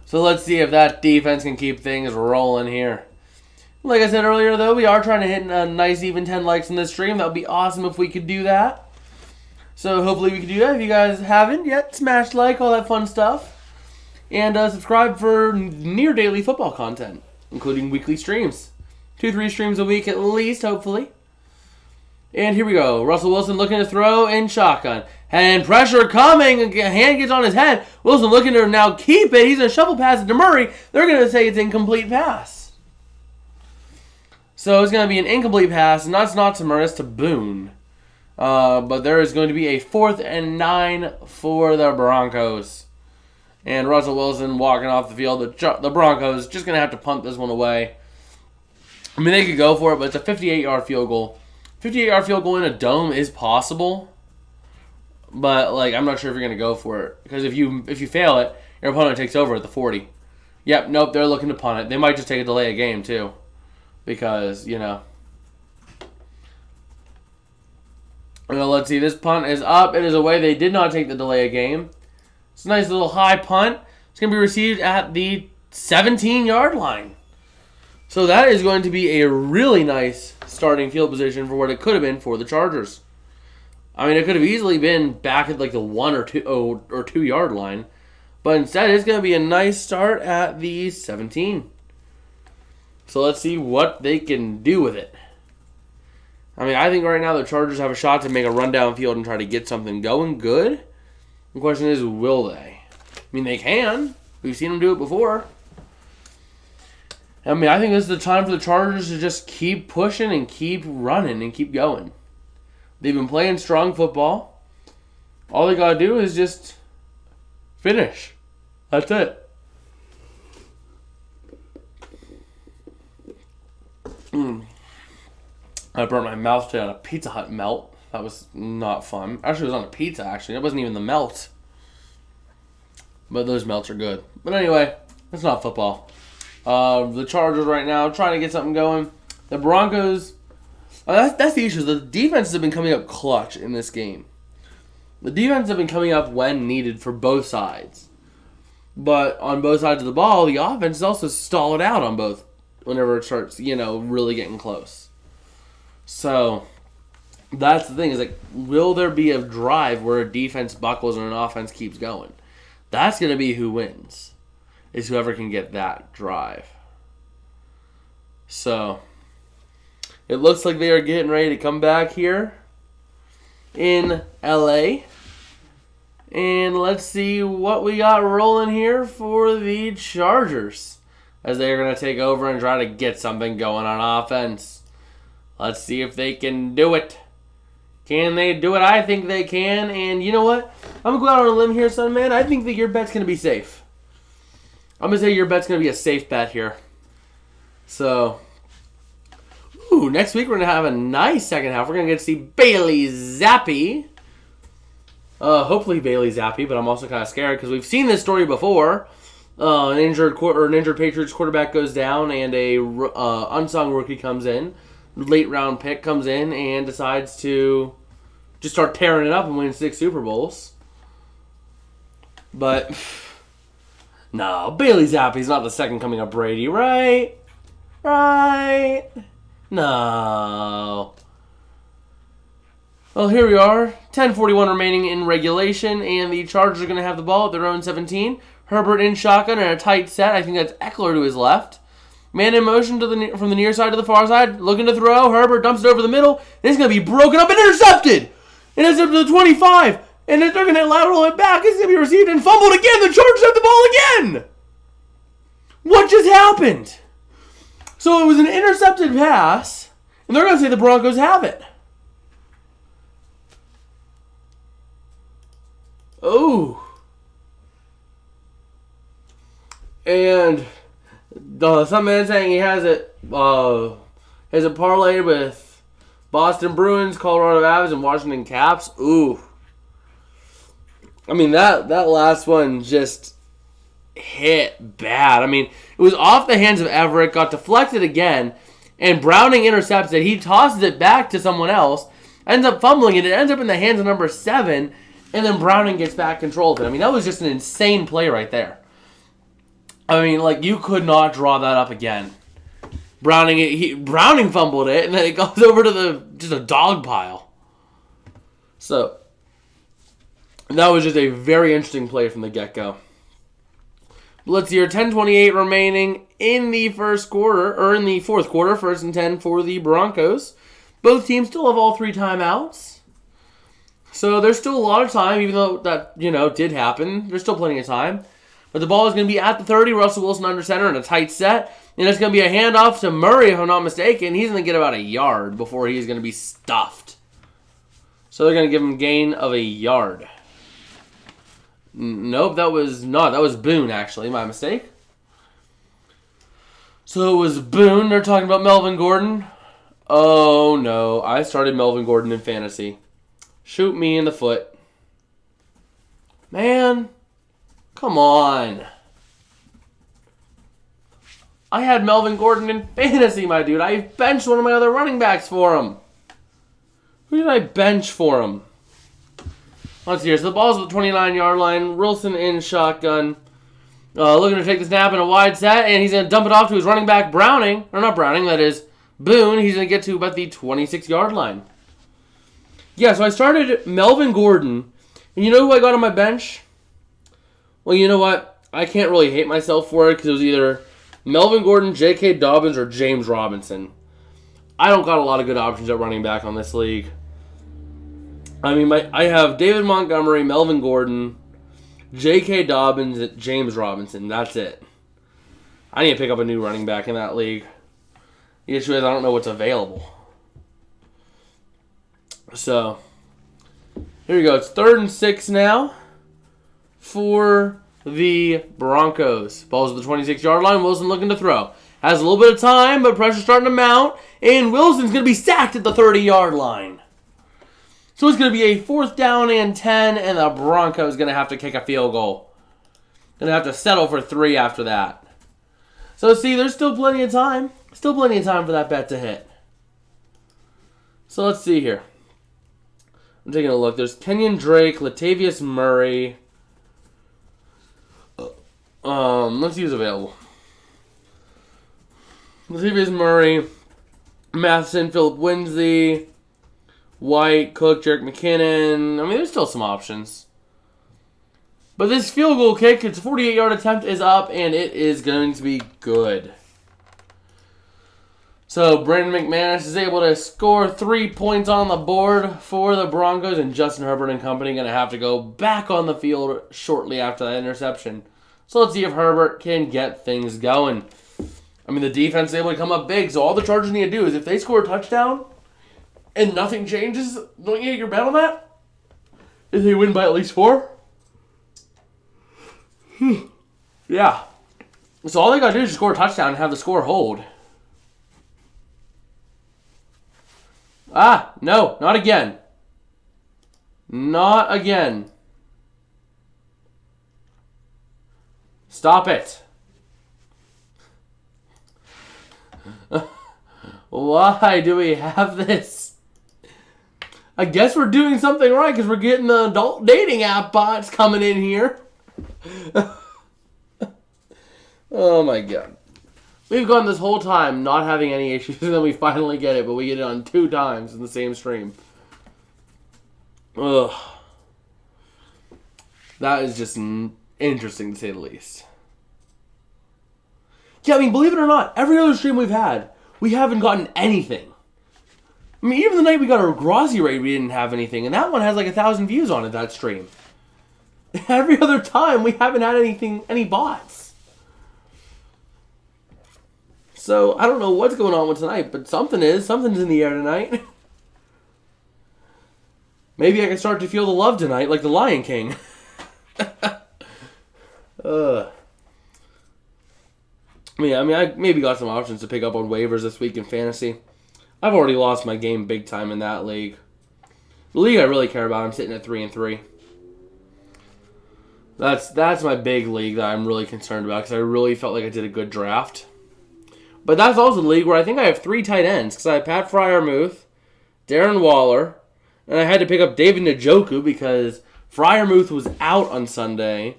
So let's see if that defense can keep things rolling here. Like I said earlier, though, we are trying to hit a nice even 10 likes in this stream. That would be awesome if we could do that. So hopefully we can do that. If you guys haven't yet, smash like, all that fun stuff. And subscribe for near daily football content, including weekly streams. 2-3 streams a week at least, hopefully. And here we go. Russell Wilson looking to throw in shotgun. And pressure coming. A hand gets on his head. Wilson looking to now keep it. He's going to shovel pass it to Murray. They're going to say it's incomplete pass. So it's going to be an incomplete pass. And that's not to Murray, it's to Boone. But there is going to be a 4th and 9 for the Broncos. And Russell Wilson walking off the field. The Broncos just going to have to punt this one away. I mean, they could go for it, but it's a 58-yard field goal. 58-yard field goal in a dome is possible. But, I'm not sure if you're going to go for it. Because if you fail it, your opponent takes over at the 40. Yep, nope, they're looking to punt it. They might just take a delay of game, too. Because, let's see. This punt is up. It is away. They did not take the delay of game. It's a nice little high punt. It's going to be received at the 17-yard line. So that is going to be a really nice starting field position for what it could have been for the Chargers. I mean, it could have easily been back at the 1 or 2-yard line. But instead, it's going to be a nice start at the 17. So let's see what they can do with it. I mean, I think right now the Chargers have a shot to make a run down field and try to get something going good. The question is, will they? I mean, they can. We've seen them do it before. I mean, I think this is the time for the Chargers to just keep pushing and keep running and keep going. They've been playing strong football. All they got to do is just finish. That's it. I burnt my mouth today on a Pizza Hut melt. That was not fun. Actually, it was on a pizza, actually. It wasn't even the melt. But those melts are good. But anyway, it's not football. The Chargers right now trying to get something going. The Broncos, that's the issue. The defenses have been coming up clutch in this game. The defenses have been coming up when needed for both sides. But on both sides of the ball, the offense is also stalled out on both whenever it starts, really getting close. So that's the thing, is will there be a drive where a defense buckles and an offense keeps going? That's going to be who wins, is whoever can get that drive. So it looks like they are getting ready to come back here in LA. And let's see what we got rolling here for the Chargers, as they're going to take over and try to get something going on offense. Let's see if they can do it. Can they do it? I think they can. And you know what? I'm going to go out on a limb here, son, man. I think that your bet's going to be safe. I'm going to say your bet's going to be a safe bet here. So, next week we're going to have a nice second half. We're going to get to see Bailey Zappi. Hopefully Bailey Zappi, but I'm also kind of scared because we've seen this story before. An injured Patriots quarterback goes down, and a unsung rookie comes in, late round pick comes in, and decides to just start tearing it up and win 6 Super Bowls. But no, Bailey Zappi's not the second coming of Brady, right? Right? No. Well, here we are. 10:41 remaining in regulation, and the Chargers are going to have the ball at their own 17. Herbert in shotgun and a tight set. I think that's Eckler to his left. Man in motion from the near side to the far side, looking to throw. Herbert dumps it over the middle, and it's going to be broken up and intercepted. Intercepted to the 25, and they're going to lateral it back. It's going to be received and fumbled again. The Chargers have the ball again. What just happened? So it was an intercepted pass, and they're going to say the Broncos have it. Oh. And some man saying he has it parlayed with Boston Bruins, Colorado Avs, and Washington Caps. Ooh. I mean, that last one just hit bad. I mean, it was off the hands of Everett, got deflected again, and Browning intercepts it. He tosses it back to someone else, ends up fumbling it. It ends up in the hands of number 7, and then Browning gets back control of it. I mean, that was just an insane play right there. I mean, like, you could not draw that up again. Browning fumbled it, and then it goes over to just a dog pile. So, that was just a very interesting play from the get-go. Let's see here, 10:28 remaining in the fourth quarter, 1st and 10 for the Broncos. Both teams still have all 3 timeouts. So there's still a lot of time, even though that, did happen. There's still plenty of time. But the ball is going to be at the 30. Russell Wilson under center in a tight set. And it's going to be a handoff to Murray, if I'm not mistaken. He's going to get about a yard before he's going to be stuffed. So they're going to give him gain of a yard. Nope, that was not. That was Boone, actually. My mistake. So it was Boone. They're talking about Melvin Gordon. Oh, no. I started Melvin Gordon in fantasy. Shoot me in the foot. Man. Come on. I had Melvin Gordon in fantasy, my dude. I benched one of my other running backs for him. Who did I bench for him? Let's see here. So the ball's at the 29-yard line. Wilson in shotgun. Looking to take the snap in a wide set, and he's going to dump it off to his running back, Browning. Or not Browning, that is Boone. He's going to get to about the 26-yard line. Yeah, so I started Melvin Gordon. And you know who I got on my bench? Well, you know what? I can't really hate myself for it because it was either Melvin Gordon, J.K. Dobbins, or James Robinson. I don't got a lot of good options at running back on this league. I mean, I have David Montgomery, Melvin Gordon, J.K. Dobbins, James Robinson. That's it. I need to pick up a new running back in that league. The issue is I don't know what's available. So, here we go. It's 3rd and 6 now for the Broncos. Ball's at the 26-yard line. Wilson looking to throw. Has a little bit of time, but pressure's starting to mount. And Wilson's going to be sacked at the 30-yard line. So it's going to be a 4th down and 10, and the Broncos going to have to kick a field goal. Going to have to settle for 3 after that. So see, there's still plenty of time. Still plenty of time for that bet to hit. So let's see here. I'm taking a look. There's Kenyon Drake, Latavius Murray. Let's see who's available. Latavius Murray, Matheson, Philip Lindsay, White, Cook, Jerick McKinnon. I mean, there's still some options. But this field goal kick, its 48-yard attempt is up, and it is going to be good. So, Brandon McManus is able to score 3 points on the board for the Broncos, and Justin Herbert and company going to have to go back on the field shortly after that interception. So, let's see if Herbert can get things going. I mean, the defense is able to come up big, so all the Chargers need to do is if they score a touchdown and nothing changes, don't you get your bet on that? If they win by at least 4? Yeah. So all they got to do is just score a touchdown and have the score hold. Ah, no, not again. Not again. Stop it. Why do we have this? I guess we're doing something right because we're getting the adult dating app bots coming in here. Oh my god. We've gone this whole time not having any issues, and then we finally get it, but we get it on 2 times in the same stream. Ugh. That is just interesting to say the least. Yeah, I mean, believe it or not, every other stream we've had, we haven't gotten anything. I mean, even the night we got our Grozzy raid, we didn't have anything, and that one has like 1,000 views on it, that stream. Every other time, we haven't had anything, any bots. So, I don't know what's going on with tonight, but something's in the air tonight. Maybe I can start to feel the love tonight, like the Lion King. I maybe got some options to pick up on waivers this week in fantasy. I've already lost my game big time in that league. The league I really care about, I'm sitting at 3-3. That's my big league that I'm really concerned about because I really felt like I did a good draft. But that's also the league where I think I have 3 tight ends because I have Pat Freiermuth, Darren Waller, and I had to pick up David Njoku because Freiermuth was out on Sunday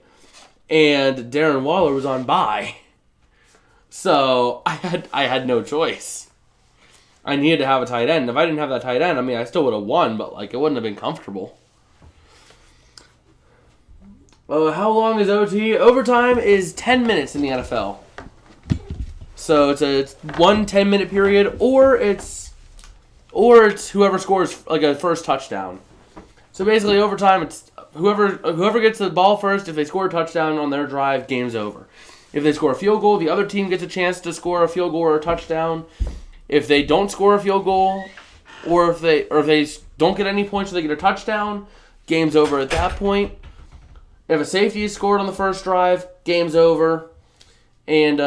and Darren Waller was on bye. So I had no choice. I needed to have a tight end. If I didn't have that tight end, I mean, I still would have won, but like it wouldn't have been comfortable. How long is OT? Overtime is 10 minutes in the NFL. So it's one 10-minute period, or it's whoever scores like a first touchdown. So basically, overtime, it's whoever gets the ball first. If they score a touchdown on their drive, game's over. If they score a field goal, the other team gets a chance to score a field goal or a touchdown. If they don't score a field goal, or if they don't get any points, so they get a touchdown, game's over at that point. If a safety is scored on the first drive, game's over. And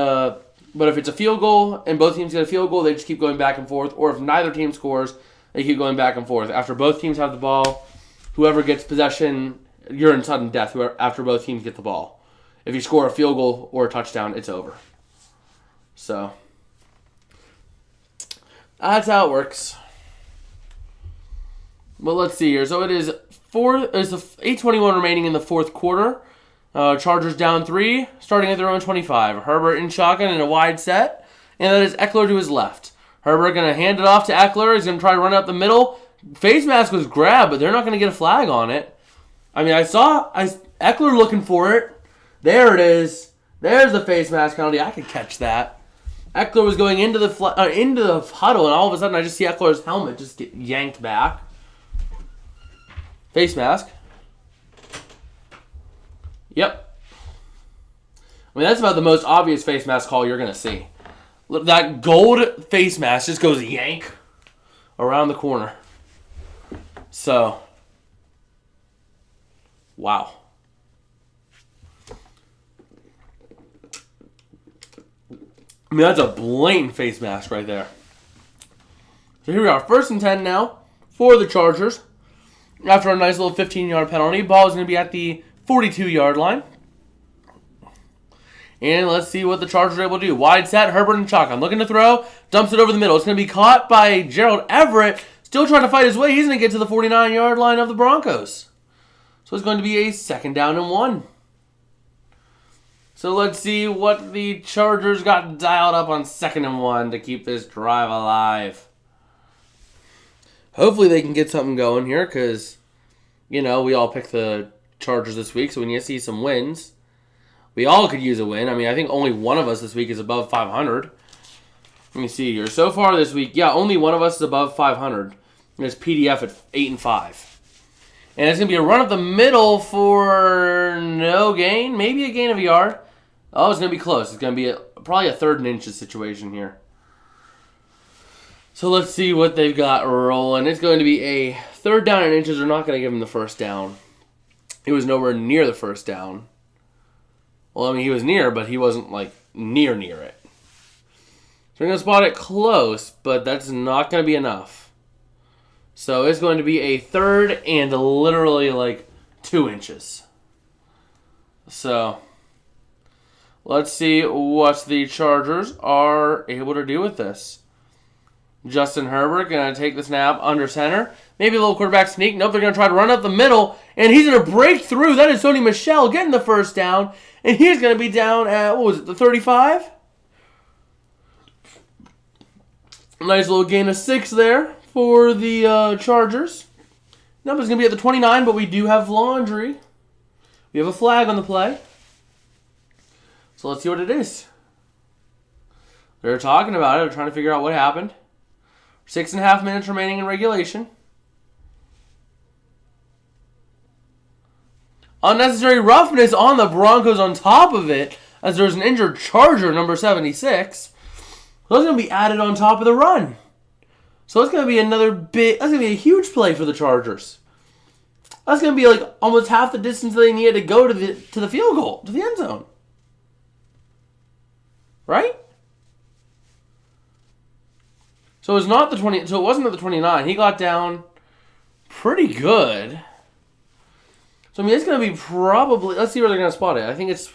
but if it's a field goal and both teams get a field goal, they just keep going back and forth. Or if neither team scores, they keep going back and forth. After both teams have the ball, whoever gets possession, you're in sudden death after both teams get the ball. If you score a field goal or a touchdown, it's over. So that's how it works. Well, let's see here. So there's 8:21 remaining in the fourth quarter. Chargers down 3, starting at their own 25. Herbert in shotgun in a wide set, and that is Eckler to his left. Herbert going to hand it off to Eckler. He's going to try to run up the middle. Face mask was grabbed, but they're not going to get a flag on it. I mean, I saw Eckler looking for it. There it is. There's the face mask penalty. I could catch that. Eckler was going into the huddle, and all of a sudden I just see Eckler's helmet just get yanked back. Face mask. Yep. I mean, that's about the most obvious face mask call you're going to see. That gold face mask just goes yank around the corner. So, wow. I mean, that's a blatant face mask right there. So here we are, 1st and 10 now for the Chargers. After a nice little 15-yard penalty, ball is going to be at the 42-yard line. And let's see what the Chargers are able to do. Wide set, Herbert and shotgun. Looking to throw, dumps it over the middle. It's going to be caught by Gerald Everett. Still trying to fight his way. He's going to get to the 49-yard line of the Broncos. So it's going to be a 2nd down and 1. So let's see what the Chargers got dialed up on 2nd and 1 to keep this drive alive. Hopefully they can get something going here because, we all picked the Chargers this week. So we need to see some wins. We all could use a win. I mean, I think only one of us this week is above 500. Let me see here. So far this week, only one of us is above 500. There's PDF at 8 and 5. And it's going to be a run up the middle for no gain. Maybe a gain of a yard. Oh, it's going to be close. It's going to be probably a 3rd and inches situation here. So let's see what they've got rolling. It's going to be a 3rd down and inches. They're not going to give him the first down. He was nowhere near the first down. Well, I mean, he was near, but he wasn't, like, near it. So we're going to spot it close, but that's not going to be enough. So it's going to be a 3rd and literally, like, 2 inches. So let's see what the Chargers are able to do with this. Justin Herbert going to take the snap under center. Maybe a little quarterback sneak. Nope, they're going to try to run up the middle. And he's going to break through. That is Sony Michel getting the first down. And he's going to be down at, what was it, the 35? Nice little gain of 6 there for the Chargers. Number's going to be at the 29, but we do have laundry. We have a flag on the play. So let's see what it is. They're talking about it. They're trying to figure out what happened. 6.5 minutes remaining in regulation. Unnecessary roughness on the Broncos on top of it, as there's an injured Charger, number 76. Those are going to be added on top of the run. So it's going to be another big, that's going to be a huge play for the Chargers. That's going to be like almost half the distance they needed to go to the field goal, to the end zone. Right? So it's not the 20. So it wasn't at the 29. He got down pretty good. So I mean, it's going to be probably. Let's see where they're going to spot it. I think it's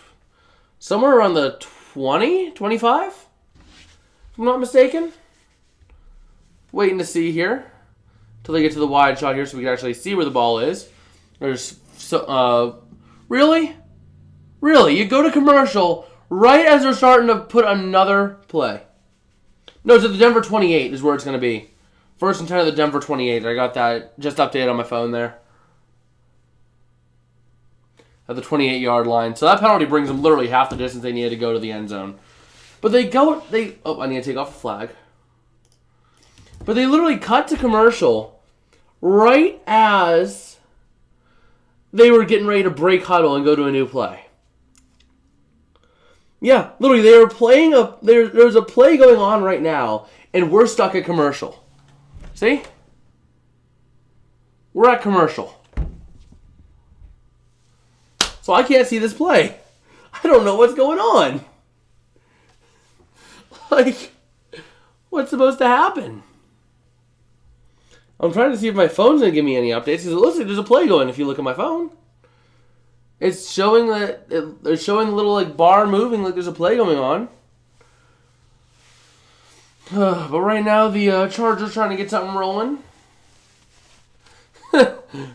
somewhere around the 20, 25, if I'm not mistaken. Waiting to see here till they get to the wide shot here, so we can actually see where the ball is. There's really, you go to commercial right as they're starting to put another play. No, it's at the Denver 28 is where it's going to be. 1st and 10 of the Denver 28. I got that just updated on my phone there. At the 28-yard line. So that penalty brings them literally half the distance they needed to go to the end zone. But I need to take off the flag. But they literally cut to commercial right as they were getting ready to break huddle and go to a new play. Yeah, literally, they were playing there's a play going on right now, and we're stuck at commercial. See? We're at commercial. So I can't see this play. I don't know what's going on. Like, what's supposed to happen? I'm trying to see if my phone's going to give me any updates, because it looks like there's a play going if you look at my phone. It's showing that they're showing the little like bar moving like there's a play going on. But right now the Chargers trying to get something rolling.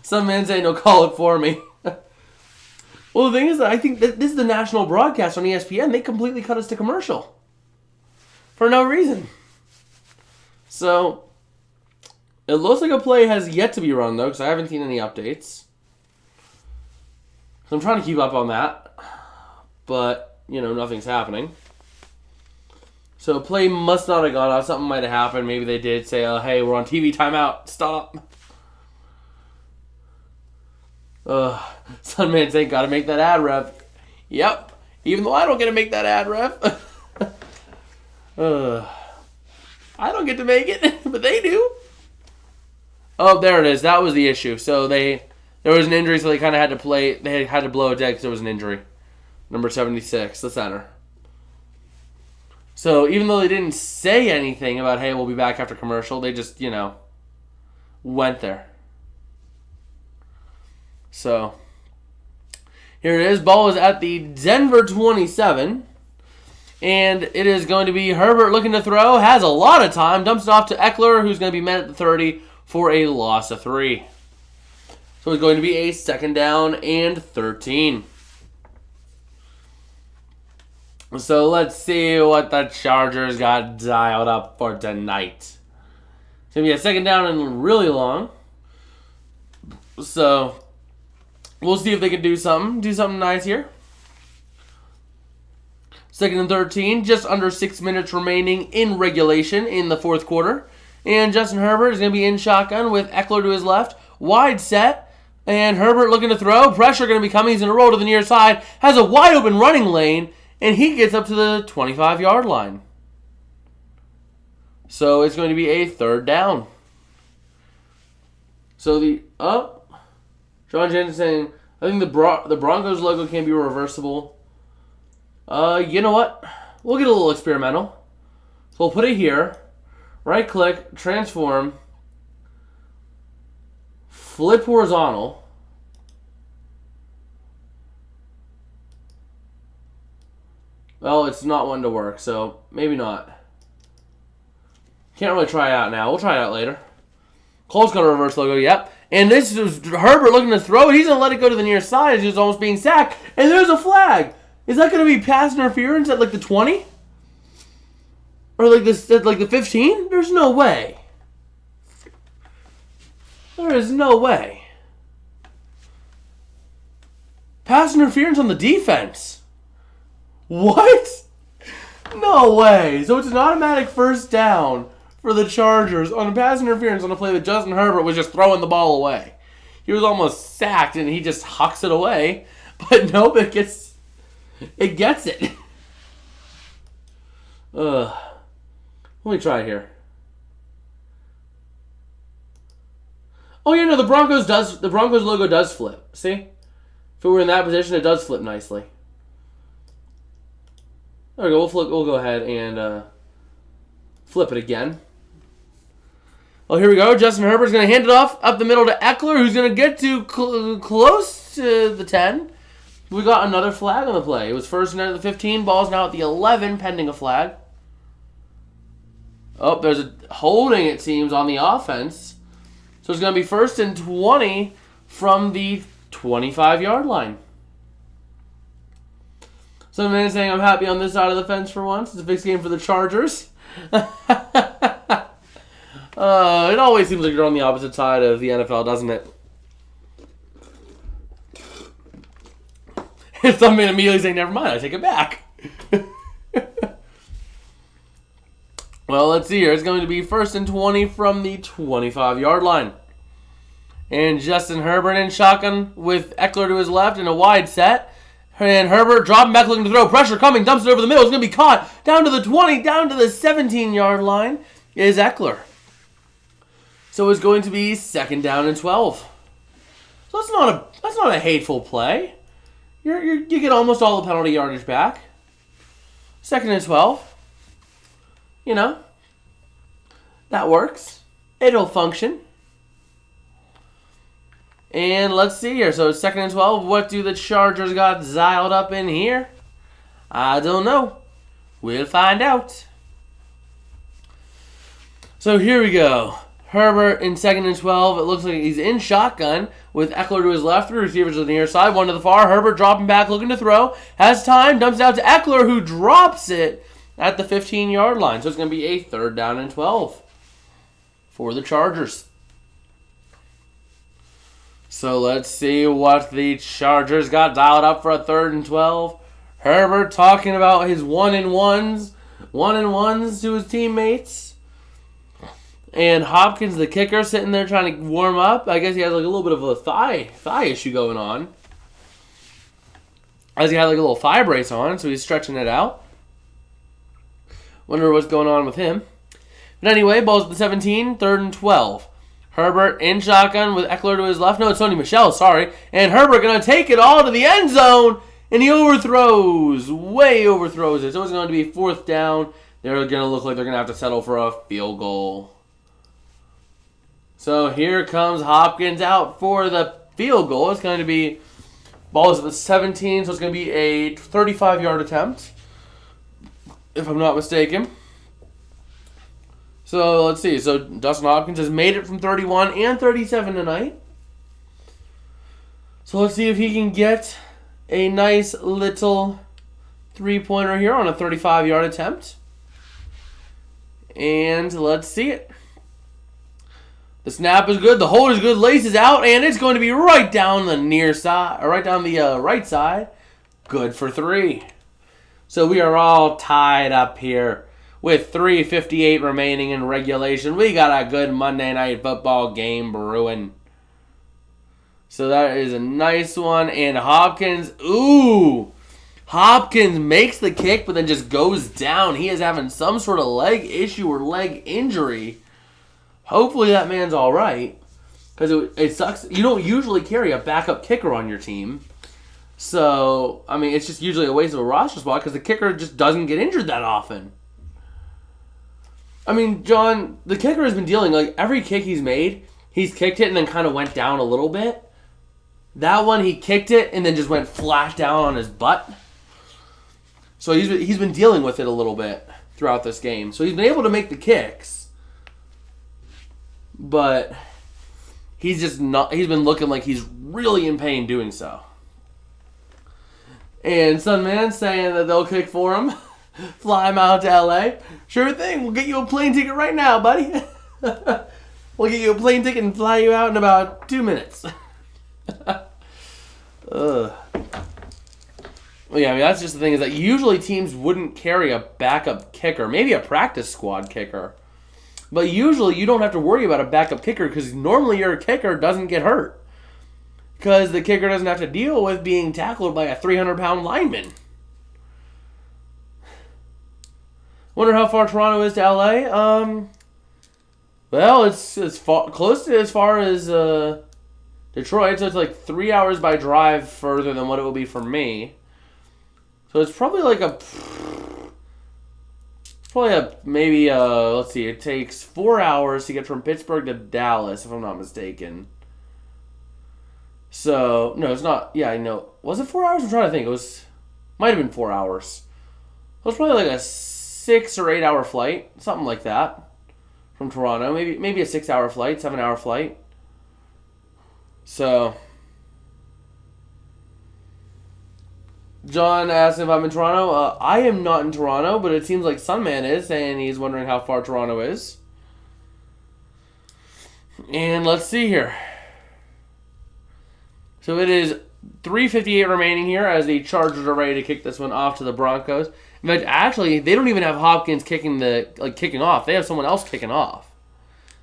Some man saying, "No, call it for me." Well, the thing is that I think that this is the national broadcast on ESPN. They completely cut us to commercial for no reason. So it looks like a play has yet to be run though, because I haven't seen any updates. So I'm trying to keep up on that, but, nothing's happening. So play must not have gone out. Something might have happened. Maybe they did say, hey, we're on TV timeout. Stop. Sunman saying, gotta make that ad, Rev. Yep. Even though I don't get to make that ad, Rev. I don't get to make it, but they do. Oh, there it is. That was the issue. So there was an injury, so they kind of had to play. They had to blow it dead because there was an injury. Number 76, the center. So even though they didn't say anything about, hey, we'll be back after commercial, they just, went there. So here it is. Ball is at the Denver 27. And it is going to be Herbert looking to throw. Has a lot of time. Dumps it off to Eckler, who's going to be met at the 30 for a loss of 3. So it's going to be a 2nd down and 13. So let's see what the Chargers got dialed up for tonight. It's going to be a 2nd down and really long. So we'll see if they can do something nice here. 2nd and 13, just under 6 minutes remaining in regulation in the 4th quarter. And Justin Herbert is going to be in shotgun with Eckler to his left. Wide set. And Herbert looking to throw. Pressure going to be coming. He's going to roll to the near side. Has a wide open running lane. and he gets up to the 25-yard line. So it's going to be a third down. So John Jensen saying, I think the Broncos logo can be reversible. You know what? We'll get a little experimental. So we'll put it here. Right click, transform, flip horizontal. Well, it's not one to work, so maybe not. Can't really try it out now. We'll try it out later. Cole's got a reverse logo, yep. And this is Herbert looking to throw it. He's going to let it go to the near side as he's almost being sacked. And there's a flag. Is that going to be pass interference at like the 20? Or like the 15? There's no way. There is no way. Pass interference on the defense. What? No way. So it's an automatic first down for the Chargers on a pass interference on a play that Justin Herbert was just throwing the ball away. He was almost sacked and he just hucks it away. But nope, it gets it. Let me try here. Oh yeah, no, the Broncos logo does flip. See? If it were in that position, it does flip nicely. There we go. We'll go ahead and flip it again. Oh, here we go. Justin Herbert's going to hand it off up the middle to Eckler, who's going to get to close to the 10. We got another flag on the play. It was first and at the 15. Ball's now at the 11, pending a flag. Oh, there's a holding, it seems, on the offense. So it's going to be first and 20 from the 25-yard line. Some man saying, I'm happy on this side of the fence for once. It's a big game for the Chargers. It always seems like you're on the opposite side of the NFL, doesn't it? And some man immediately saying, never mind, I take it back. Well, let's see here. It's going to be first and 20 from the 25-yard line. And Justin Herbert in shotgun with Eckler to his left in a wide set. And Herbert dropping back looking to throw. Pressure coming. Dumps it over the middle. It's going to be caught. Down to the 20. Down to the 17-yard line is Eckler. So it's going to be second down and 12. So that's not a hateful play. You get almost all the penalty yardage back. Second and 12. You know, that works. It'll function. And let's see here. So it's second and 12. What do the Chargers got dialed up in here? I don't know. We'll find out. So here we go. Herbert in second and 12. It looks like he's in shotgun with Eckler to his left. Three receivers to the near side. One to the far. Herbert dropping back, looking to throw. Has time. Dumps it out to Eckler, who drops it at the 15-yard line. So it's going to be a third down and 12 for the Chargers. So let's see what the Chargers got dialed up for a third and 12. Herbert talking about his one-and-ones to his teammates. And Hopkins, the kicker, sitting there trying to warm up. I guess he has like a little bit of a thigh issue going on. As he had like a little thigh brace on, so he's stretching it out. Wonder what's going on with him. But anyway, ball's at the 17, third and 12. Herbert in shotgun with Eckler to his left. No, it's Sony Michel, sorry. And Herbert going to take it all to the end zone. And he way overthrows it. So it's going to be fourth down. They're going to look like they're going to have to settle for a field goal. So here comes Hopkins out for the field goal. It's going to be, ball's at the 17, so it's going to be a 35-yard attempt, if I'm not mistaken. So let's see. So Dustin Hopkins has made it from 31 and 37 tonight. So let's see if he can get a nice little three-pointer here on a 35-yard attempt. And let's see it. The snap is good. The hold is good. Laces out, and it's going to be right down the near side, or right down the right side. Good for 3. So we are all tied up here with 3:58 remaining in regulation. We got a good Monday Night Football game brewing. So that is a nice one. And Hopkins, Hopkins makes the kick, but then just goes down. He is having some sort of leg issue or leg injury. Hopefully that man's all right. Because it sucks. You don't usually carry a backup kicker on your team. So, I mean, it's just usually a waste of a roster spot because the kicker just doesn't get injured that often. I mean, John, the kicker has been dealing, like, every kick he's made, he's kicked it and then kind of went down a little bit. That one, he kicked it and then just went flat down on his butt. So he's been dealing with it a little bit throughout this game. So he's been able to make the kicks. But he's just not, he's been looking like he's really in pain doing so. And Sunman saying that they'll kick for him. Fly him out to LA. Sure thing. We'll get you a plane ticket right now, buddy. We'll get you a plane ticket and fly you out in about 2 minutes. Ugh. Well, yeah, I mean, that's just the thing is that usually teams wouldn't carry a backup kicker. Maybe a practice squad kicker. But usually you don't have to worry about a backup kicker because normally your kicker doesn't get hurt. Because the kicker doesn't have to deal with being tackled by a 300-pound lineman. Wonder how far Toronto is to LA. Well, it's close to as far as Detroit, so it's like 3 hours by drive further than what it will be for me. So it's probably like let's see, it takes 4 hours to get from Pittsburgh to Dallas, if I'm not mistaken. So, no, it's not, yeah, I know. Was it 4 hours? I'm trying to think. Might have been 4 hours. It was probably like a 6 or 8 hour flight, something like that, from Toronto. Maybe a 6 hour flight, 7 hour flight. So, John asked if I'm in Toronto. I am not in Toronto, but it seems like Sunman is, and he's wondering how far Toronto is. And let's see here. So it is 3:58 remaining here as the Chargers are ready to kick this one off to the Broncos. In fact, actually, they don't even have Hopkins kicking off. They have someone else kicking off.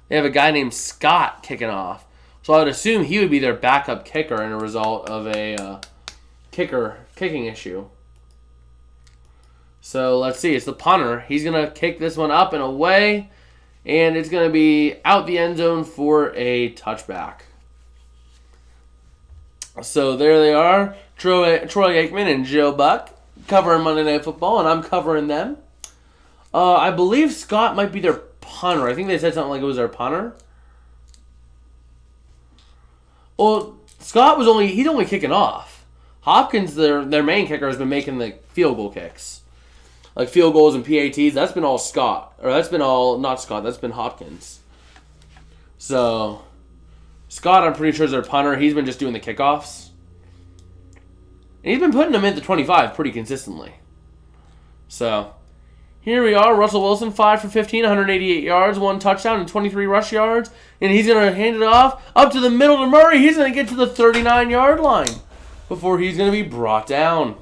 They have a guy named Scott kicking off. So I would assume he would be their backup kicker in a result of a kicking issue. So let's see. It's the punter. He's going to kick this one up and away, and it's going to be out the end zone for a touchback. So there they are, Troy Aikman and Joe Buck covering Monday Night Football, and I'm covering them. I believe Scott might be their punter. I think they said something like it was their punter. Well, Scott he's only kicking off. Hopkins, their main kicker, has been making the field goal kicks. Like field goals and PATs, that's been all Scott. Or that's been all, not Scott, that's been Hopkins. So, Scott, I'm pretty sure, is their punter. He's been just doing the kickoffs. And he's been putting them in the 25 pretty consistently. So, here we are. Russell Wilson, 5 for 15, 188 yards, 1 touchdown, and 23 rush yards. And he's going to hand it off up to the middle to Murray. He's going to get to the 39-yard line before he's going to be brought down.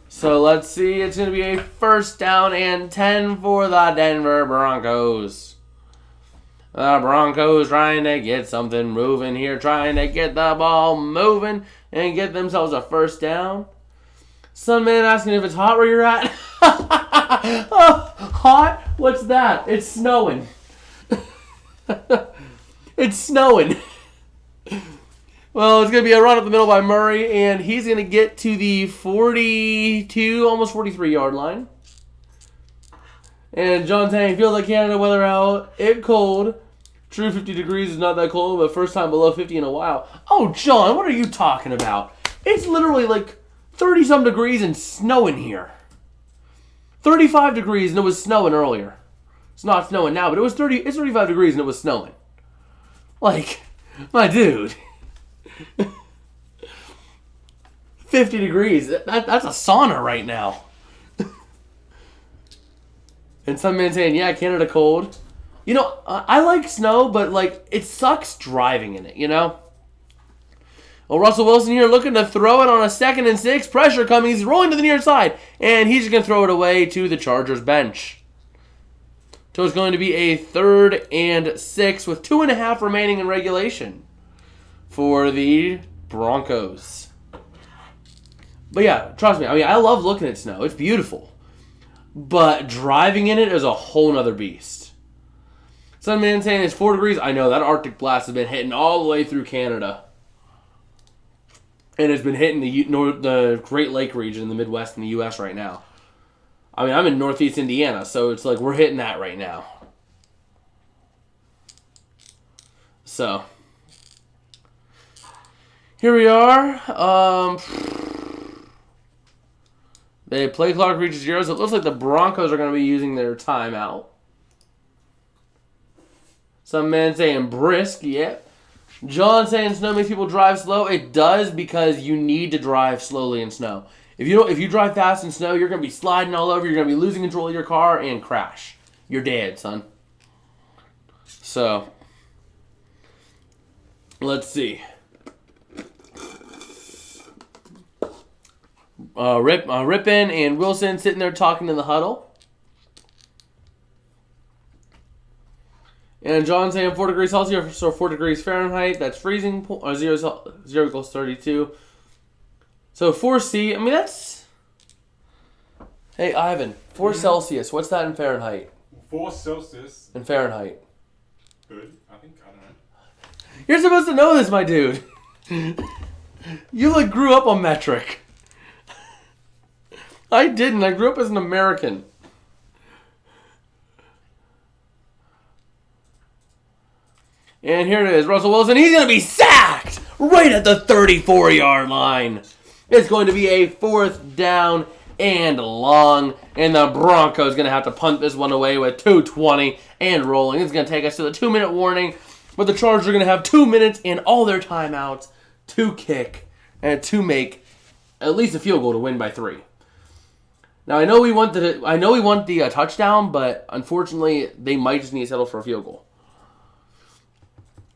So, let's see. It's going to be a first down and 10 for the Denver Broncos. The Broncos trying to get something moving here, trying to get the ball moving and get themselves a first down. Sunman asking if it's hot where you're at. Oh, hot? What's that? It's snowing. It's snowing. Well, it's going to be a run up the middle by Murray, and he's going to get to the 42, almost 43-yard line. And John saying, feels like Canada weather out. It cold. True 50 degrees is not that cold, but first time below 50 in a while. Oh, John, what are you talking about? It's literally like 30-some degrees and snowing here. 35 degrees and it was snowing earlier. It's not snowing now, but it's 35 degrees and it was snowing. Like, my dude. 50 degrees. That's a sauna right now. And some man saying, yeah, Canada cold. You know, I like snow, but, like, it sucks driving in it, you know? Well, Russell Wilson here looking to throw it on a 2nd and 6. Pressure coming. He's rolling to the near side. And he's just going to throw it away to the Chargers bench. So it's going to be a 3rd and 6 with 2.5 remaining in regulation for the Broncos. But yeah, trust me. I mean, I love looking at snow. It's beautiful. But driving in it is a whole nother beast. Some man saying it's 4 degrees. I know, that Arctic blast has been hitting all the way through Canada. And it's been hitting the Great Lake region in the Midwest in the U.S. right now. I mean, I'm in Northeast Indiana, so it's like we're hitting that right now. So, here we are. The play clock reaches 0, so it looks like the Broncos are going to be using their timeout. Some men saying brisk, yep. John saying snow makes people drive slow. It does, because you need to drive slowly in snow. If you drive fast in snow, you're going to be sliding all over. You're going to be losing control of your car and crash. You're dead, son. So, let's see. Rippin and Wilson sitting there talking in the huddle. And John saying 4 degrees Celsius, so 4 degrees Fahrenheit. That's freezing. 0 equals 32. So 4C, I mean, that's... Hey, Ivan, 4 Celsius. What's that in Fahrenheit? 4 Celsius. In Fahrenheit. Good, I don't know. You're supposed to know this, my dude. You, grew up on metric. I didn't. I grew up as an American. And here it is. Russell Wilson. He's going to be sacked right at the 34-yard line. It's going to be a 4th down and long. And the Broncos going to have to punt this one away with 2:20 and rolling. It's going to take us to the 2-minute warning. But the Chargers are going to have 2 minutes in all their timeouts to kick and to make at least a field goal to win by 3. Now, I know we want the touchdown, but unfortunately, they might just need to settle for a field goal.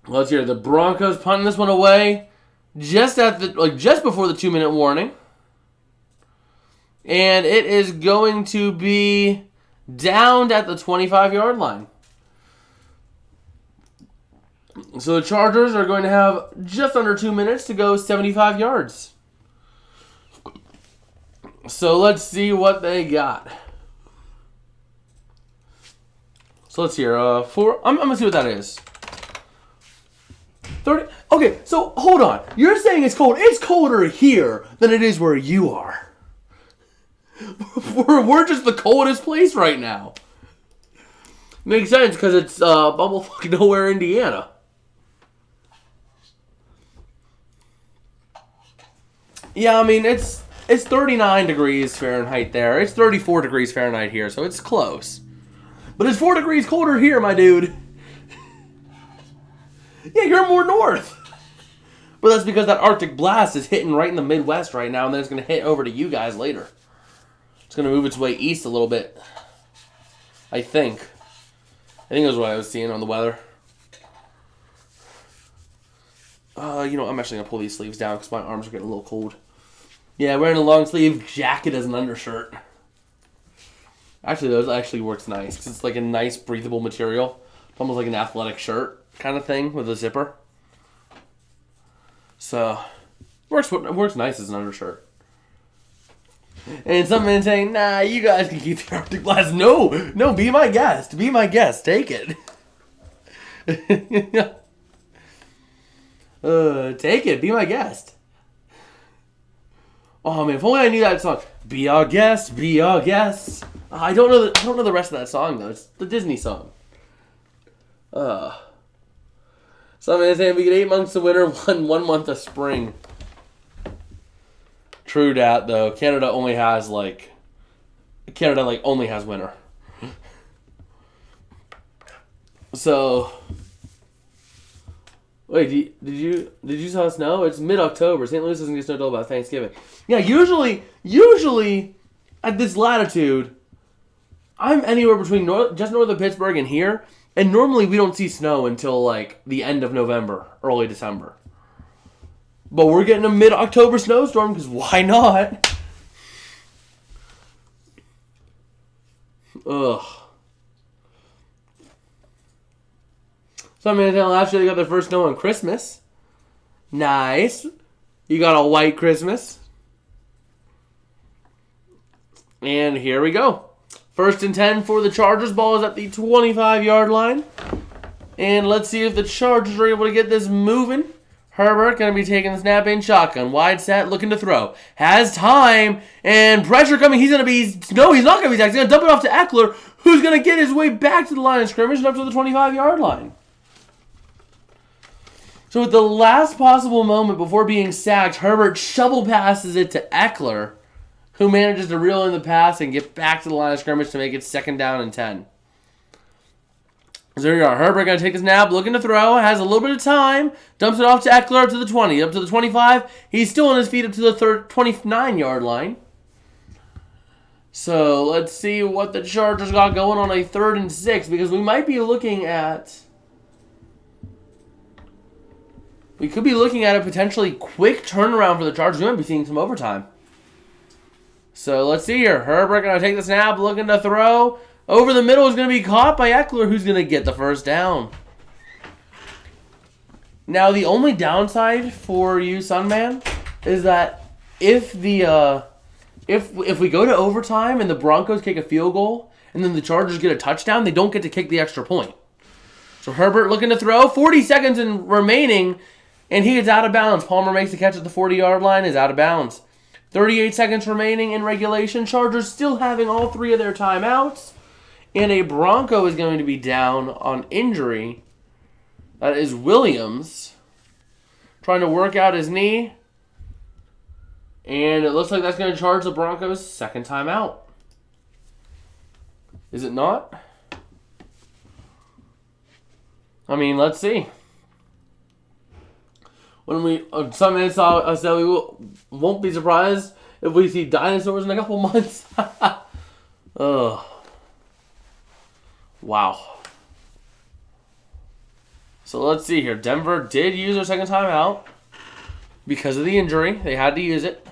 Let's hear the Broncos punting this one away just before the 2-minute warning. And it is going to be downed at the 25-yard line. So the Chargers are going to have just under 2 minutes to go 75 yards. So let's see what they got. So let's hear 4. I'm going to see what that is. 30. Okay, so hold on. You're saying it's cold. It's colder here than it is where you are. We're just the coldest place right now. Makes sense because it's bumblefuck nowhere, Indiana. Yeah, I mean, it's 39 degrees Fahrenheit there. It's 34 degrees Fahrenheit here, so it's close. But it's 4 degrees colder here, my dude. Yeah, you're more north. But that's because that Arctic blast is hitting right in the Midwest right now, and then it's going to hit over to you guys later. It's going to move its way east a little bit. I think that's what I was seeing on the weather. I'm actually going to pull these sleeves down because my arms are getting a little cold. Yeah, wearing a long sleeve jacket as an undershirt. Actually, those actually works nice because it's like a nice breathable material. It's almost like an athletic shirt kind of thing with a zipper. So, it works nice as an undershirt. And some men saying, nah, you guys can keep the Arctic blast. No, be my guest. Be my guest. Take it. Take it. Be my guest. Oh man, if only I knew that song. Be our guest, be our guest. I don't know the rest of that song though. It's the Disney song. Some men saying we get 8 months of winter, one month of spring. True that though. Canada only has winter. So wait, did you saw snow? It's mid-October. St. Louis doesn't get snow until about Thanksgiving. Yeah, usually at this latitude, I'm anywhere between just north of Pittsburgh and here, and normally we don't see snow until the end of November, early December. But we're getting a mid-October snowstorm because why not? Ugh. Some man telling last year they got their first snow on Christmas. Nice. You got a white Christmas. And here we go. 1st and 10 for the Chargers. Ball is at the 25-yard line. And let's see if the Chargers are able to get this moving. Herbert going to be taking the snap in shotgun. Wide set, looking to throw. Has time, and pressure coming. He's going to be... No, he's not going to be sacked. He's going to dump it off to Eckler, who's going to get his way back to the line of scrimmage and up to the 25-yard line. So at the last possible moment before being sacked, Herbert shovel passes it to Eckler, who manages to reel in the pass and get back to the line of scrimmage to make it 2nd down and 10. So there you are. Herbert going to take a snap, looking to throw, has a little bit of time, dumps it off to Eckler up to the 20, up to the 25. He's still on his feet up to the 29-yard line. So let's see what the Chargers got going on a 3rd and 6, because we might be looking at... We could be looking at a potentially quick turnaround for the Chargers. We might be seeing some overtime. So let's see here. Herbert going to take the snap, looking to throw. Over the middle is going to be caught by Eckler, who's going to get the 1st down. Now, the only downside for you, Sunman, is that if we go to overtime and the Broncos kick a field goal and then the Chargers get a touchdown, they don't get to kick the extra point. So Herbert looking to throw. 40 seconds remaining, and he gets out of bounds. Palmer makes the catch at the 40-yard line, is out of bounds. 38 seconds remaining in regulation. Chargers still having all 3 of their timeouts. And a Bronco is going to be down on injury. That is Williams. Trying to work out his knee. And it looks like that's going to charge the Broncos' 2nd timeout. Is it not? I mean, let's see. When we, some minutes I said we won't be surprised if we see dinosaurs in a couple months. Ugh. Wow. So let's see here. Denver did use their 2nd timeout because of the injury. They had to use it.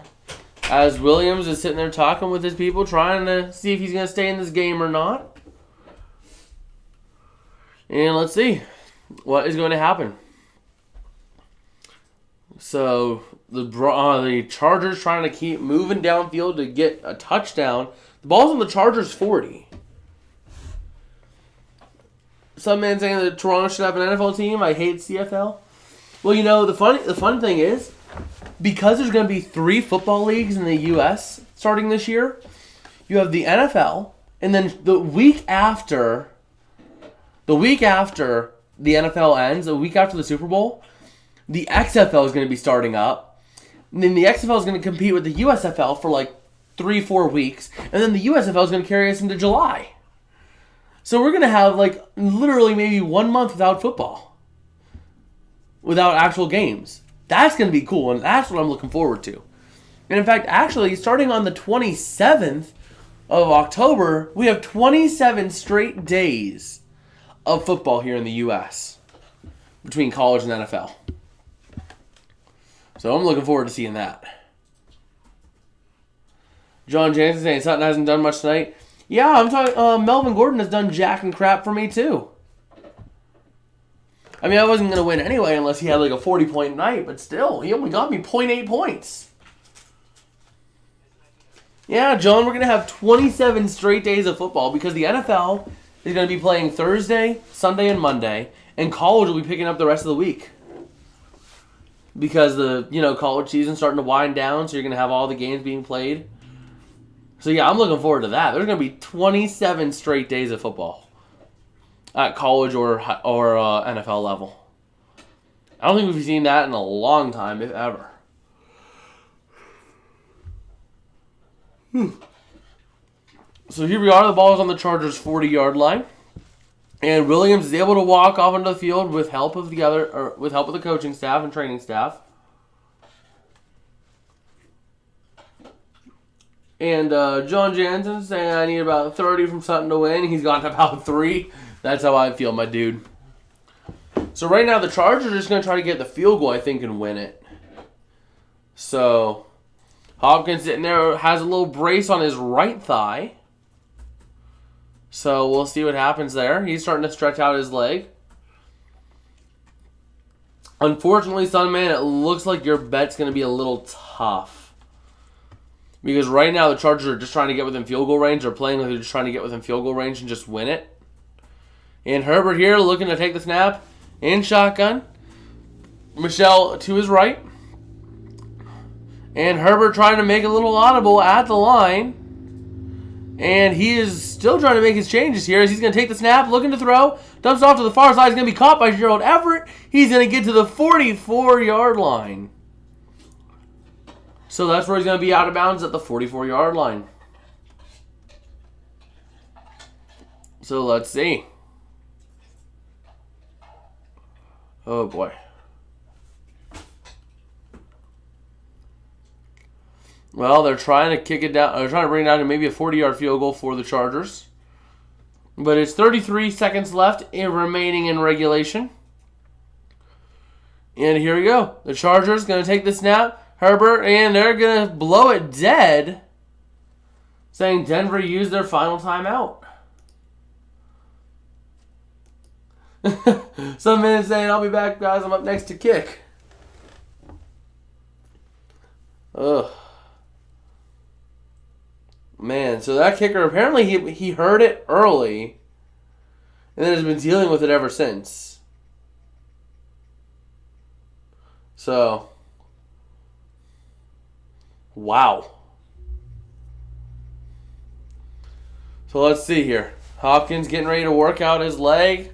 As Williams is sitting there talking with his people, trying to see if he's going to stay in this game or not. And let's see what is going to happen. So the Chargers trying to keep moving downfield to get a touchdown. The ball's on the Chargers 40. Some man saying that Toronto should have an NFL team. I hate CFL. Well, you know, the fun thing is, because there's going to be 3 football leagues in the U.S. starting this year, you have the NFL, and then the week after the NFL ends, a week after the Super Bowl, the XFL is going to be starting up. And then the XFL is going to compete with the USFL for like 3-4 weeks, and then the USFL is going to carry us into July. So we're going to have, like, literally maybe 1 month without football. Without actual games. That's going to be cool, and that's what I'm looking forward to. And in fact, actually, starting on the 27th of October, we have 27 straight days of football here in the U.S. between college and NFL. So I'm looking forward to seeing that. John Jansen saying Sutton hasn't done much tonight. Yeah, I'm talking. Melvin Gordon has done jack and crap for me too. I mean, I wasn't going to win anyway unless he had like a 40-point night, but still, he only got me 0.8 points. Yeah, John, we're going to have 27 straight days of football because the NFL is going to be playing Thursday, Sunday, and Monday, and college will be picking up the rest of the week. Because the college season's starting to wind down, so you're going to have all the games being played. So yeah, I'm looking forward to that. There's going to be 27 straight days of football at college or NFL level. I don't think we've seen that in a long time, if ever. So here we are. The ball is on the Chargers' 40-yard line, and Williams is able to walk off into the field with help of the coaching staff and training staff. And John Jansen saying I need about 30 from Sutton to win. He's got about 3. That's how I feel, my dude. So right now the Chargers are just going to try to get the field goal, I think, and win it. So Hopkins sitting there has a little brace on his right thigh. So we'll see what happens there. He's starting to stretch out his leg. Unfortunately, Sunman, it looks like your bet's going to be a little tough. Because right now the Chargers are just trying to get within field goal range. They're playing like they're just trying to get within field goal range and just win it. And Herbert here looking to take the snap in shotgun. Michelle to his right. And Herbert trying to make a little audible at the line. And he is still trying to make his changes here as he's going to take the snap, looking to throw. Dumps off to the far side. He's going to be caught by Gerald Everett. He's going to get to the 44-yard line. So that's where he's going to be out of bounds at the 44-yard line. So let's see. Oh, boy. Well, they're trying to kick it down. They're trying to bring it down to maybe a 40-yard field goal for the Chargers. But it's 33 seconds left remaining in regulation. And here we go. The Chargers going to take the snap. Herbert, and they're going to blow it dead. Saying Denver used their final timeout. Some minutes saying, I'll be back, guys. I'm up next to kick. Ugh. Man, so that kicker, apparently he heard it early. And then has been dealing with it ever since. So, wow. So let's see here. Hopkins getting ready to work out his leg.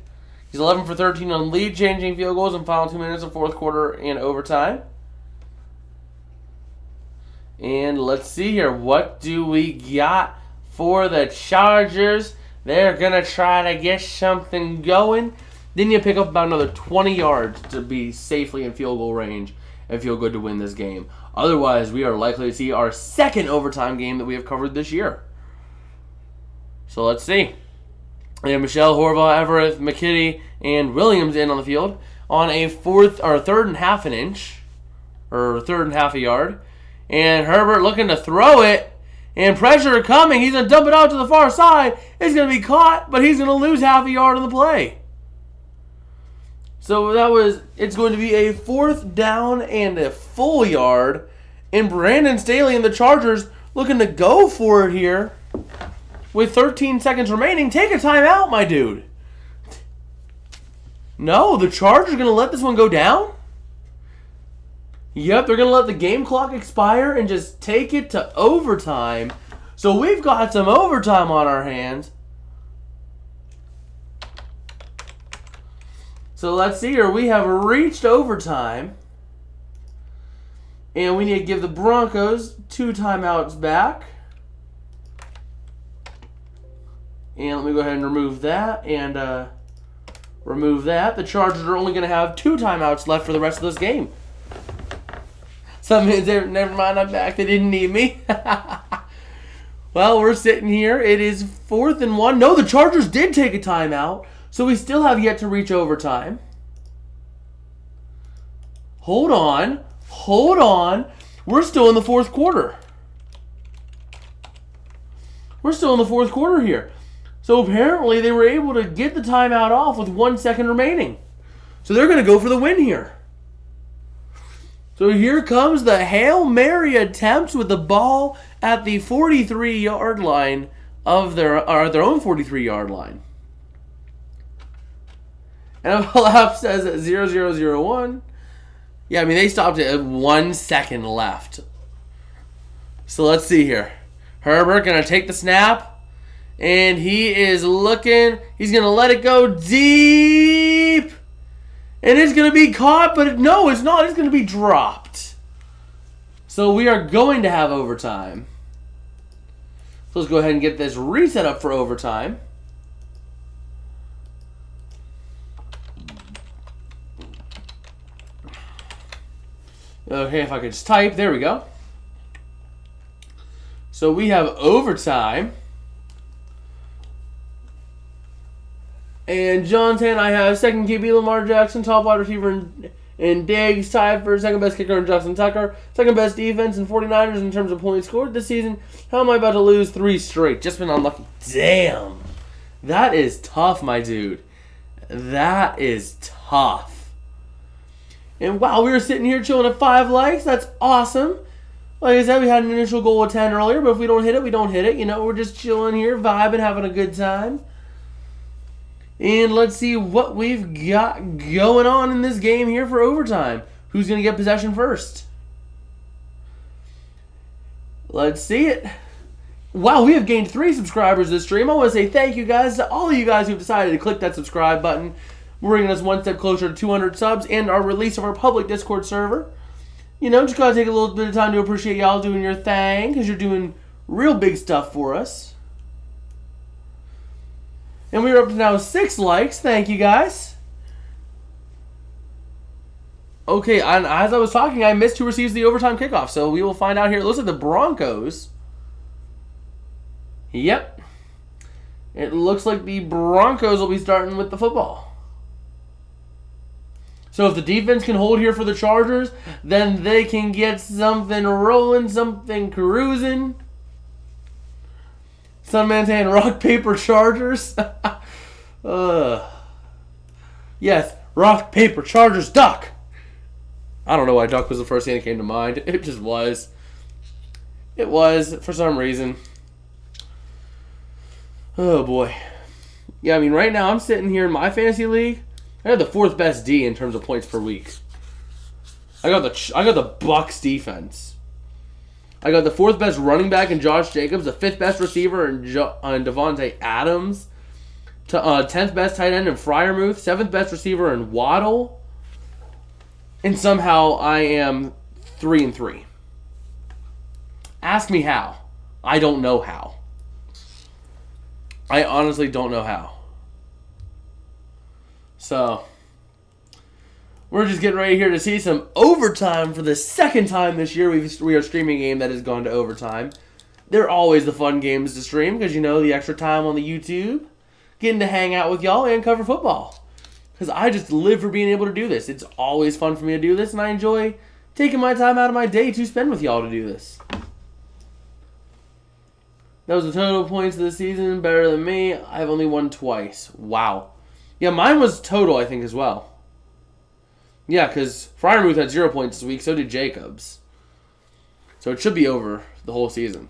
He's 11 for 13 on lead-changing field goals in final 2 minutes of fourth quarter and overtime. And let's see here. What do we got for the Chargers? They're going to try to get something going. Then you pick up about another 20 yards to be safely in field goal range and feel good to win this game. Otherwise, we are likely to see our second overtime game that we have covered this year. So let's see. We have Michelle, Horvath, Everett, McKitty, and Williams in on the field on a third and half an inch, or third and half a yard. And Herbert looking to throw it, and pressure coming. He's going to dump it out to the far side. It's going to be caught, but he's going to lose half a yard on the play. So it's going to be a fourth down and a full yard. And Brandon Staley and the Chargers looking to go for it here. With 13 seconds remaining, take a timeout, my dude. No, the Chargers are going to let this one go down? Yep, they're going to let the game clock expire and just take it to overtime. So we've got some overtime on our hands. So let's see here. We have reached overtime. And we need to give the Broncos 2 timeouts back. And let me go ahead and remove that. And remove that. The Chargers are only going to have 2 timeouts left for the rest of this game. Never mind, I'm back. They didn't need me. Well, we're sitting here. It is 4th and 1. No, the Chargers did take a timeout. So we still have yet to reach overtime. Hold on. Hold on. We're still in the 4th quarter. We're still in the 4th quarter here. So apparently they were able to get the timeout off with 1 second remaining. So they're going to go for the win here. So here comes the Hail Mary attempt with the ball at the 43-yard line of their own 43-yard line. And a lap says at 0001. Yeah, I mean, they stopped it at 1 second left. So let's see here. Herbert going to take the snap. And he is looking. He's going to let it go deep. And it's going to be caught, but no, it's not. It's going to be dropped. So we are going to have overtime. So let's go ahead and get this reset up for overtime. Okay, if I could just type. There we go. So we have overtime. And Jonathan, I have second QB Lamar Jackson, top wide receiver in Diggs, tied for second best kicker in Justin Tucker, second best defense in 49ers in terms of points scored this season. How am I about to lose 3 straight? Just been unlucky. Damn. That is tough, my dude. That is tough. And wow, we were sitting here chilling at 5 likes. That's awesome. Like I said, we had an initial goal of 10 earlier, but if we don't hit it, we don't hit it. You know, we're just chilling here, vibing, having a good time. And let's see what we've got going on in this game here for overtime. Who's going to get possession first? Let's see it. Wow, we have gained 3 subscribers this stream. I want to say thank you guys to all of you guys who've decided to click that subscribe button. We're bringing us one step closer to 200 subs and our release of our public Discord server. You know, just gotta take a little bit of time to appreciate y'all doing your thing, because you're doing real big stuff for us. And we're up to now 6 likes. Thank you, guys. Okay, and as I was talking, I missed who receives the overtime kickoff, so we will find out here. It looks like the Broncos. Yep. It looks like the Broncos will be starting with the football. So if the defense can hold here for the Chargers, then they can get something rolling, something cruising. Sunman saying rock, paper, Chargers. Yes, rock, paper, Chargers, duck. I don't know why duck was the first thing that came to mind. It just was. It was, for some reason. Oh, boy. Yeah, I mean, right now I'm sitting here in my fantasy league. I got the 4th best D in terms of points per week. I got the Bucks defense. I got the 4th best running back in Josh Jacobs, the 5th best receiver in Devontae Adams, 10th best tight end in Freiermuth, 7th best receiver in Waddle, and somehow I am 3-3. Ask me how. I don't know how. I honestly don't know how. So, we're just getting ready here to see some overtime for the 2nd time this year. We are streaming a game that has gone to overtime. They're always the fun games to stream because, you know, the extra time on the YouTube. Getting to hang out with y'all and cover football. Because I just live for being able to do this. It's always fun for me to do this, and I enjoy taking my time out of my day to spend with y'all to do this. That was the total points of the season. Better than me. I've only won twice. Wow. Yeah, mine was total, I think, as well. Yeah, because Freiermuth had 0 points this week, so did Jacobs. So it should be over the whole season.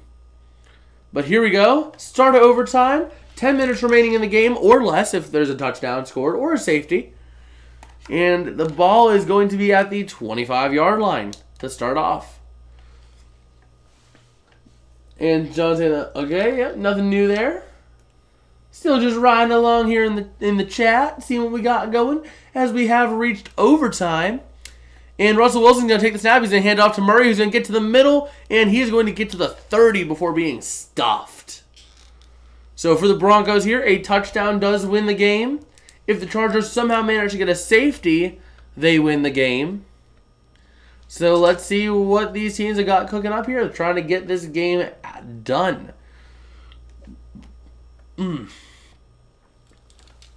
But here we go. Start of overtime. 10 minutes remaining in the game, or less if there's a touchdown scored, or a safety. And the ball is going to be at the 25-yard line to start off. And John's saying, okay, yep, nothing new there. Still just riding along here in the chat, seeing what we got going as we have reached overtime. And Russell Wilson's going to take the snap. He's going to hand it off to Murray, who's going to get to the middle, and he's going to get to the 30 before being stuffed. So for the Broncos here, a touchdown does win the game. If the Chargers somehow manage to get a safety, they win the game. So let's see what these teams have got cooking up here. They're trying to get this game done.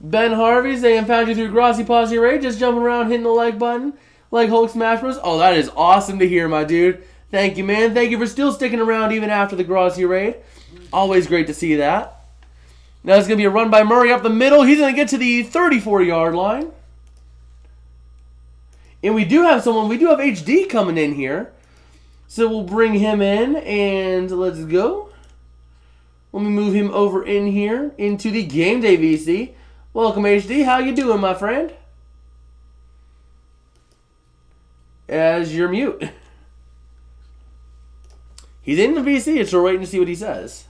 Ben Harvey saying, found you through Grassy Posse Ray, just jumping around, hitting the like button, like Hulk Smash Bros. Oh, that is awesome to hear, my dude. Thank you, man. Thank you for still sticking around even after the Grassy raid. Always great to see that. Now it's going to be a run by Murray up the middle. He's going to get to the 34-yard line. And we do have HD coming in here. So we'll bring him in, and let's go. Let me move him over in here into the Game Day VC. Welcome, HD. How you doing, my friend? As you're mute. He's in the VC, so we're waiting to see what he says.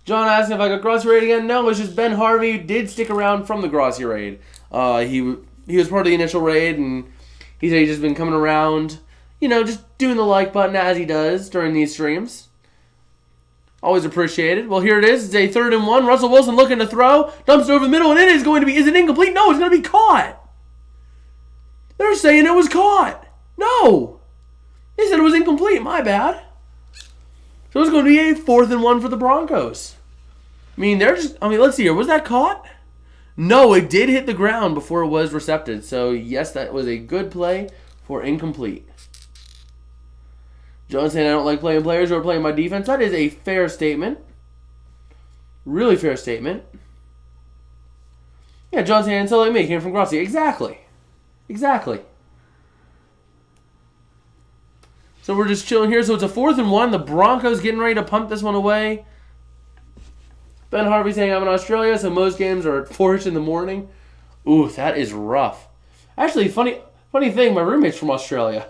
John asking if I got Grassy raid again. No, it's just Ben Harvey did stick around from the Grassy raid. He was part of the initial raid, and he said he's just been coming around, you know, just doing the like button as he does during these streams. Always appreciated. Well, here it is. It's a 3rd and 1. Russell Wilson looking to throw. Dumps it over the middle, and it is going to be... Is it incomplete? No, it's going to be caught. They're saying it was caught. No. They said it was incomplete. My bad. So it's going to be a 4th and 1 for the Broncos. Let's see here. Was that caught? No, it did hit the ground before it was recepted. So, yes, that was a good play for incomplete. John saying I don't like playing players who are playing my defense. That is a fair statement. Really fair statement. Yeah, John saying so like me came from Grassy. Exactly. So we're just chilling here. So it's a 4th and 1. The Broncos getting ready to punt this one away. Ben Harvey's saying I'm in Australia, so most games are at 4-ish in the morning. Ooh, that is rough. Actually, funny thing, my roommate's from Australia.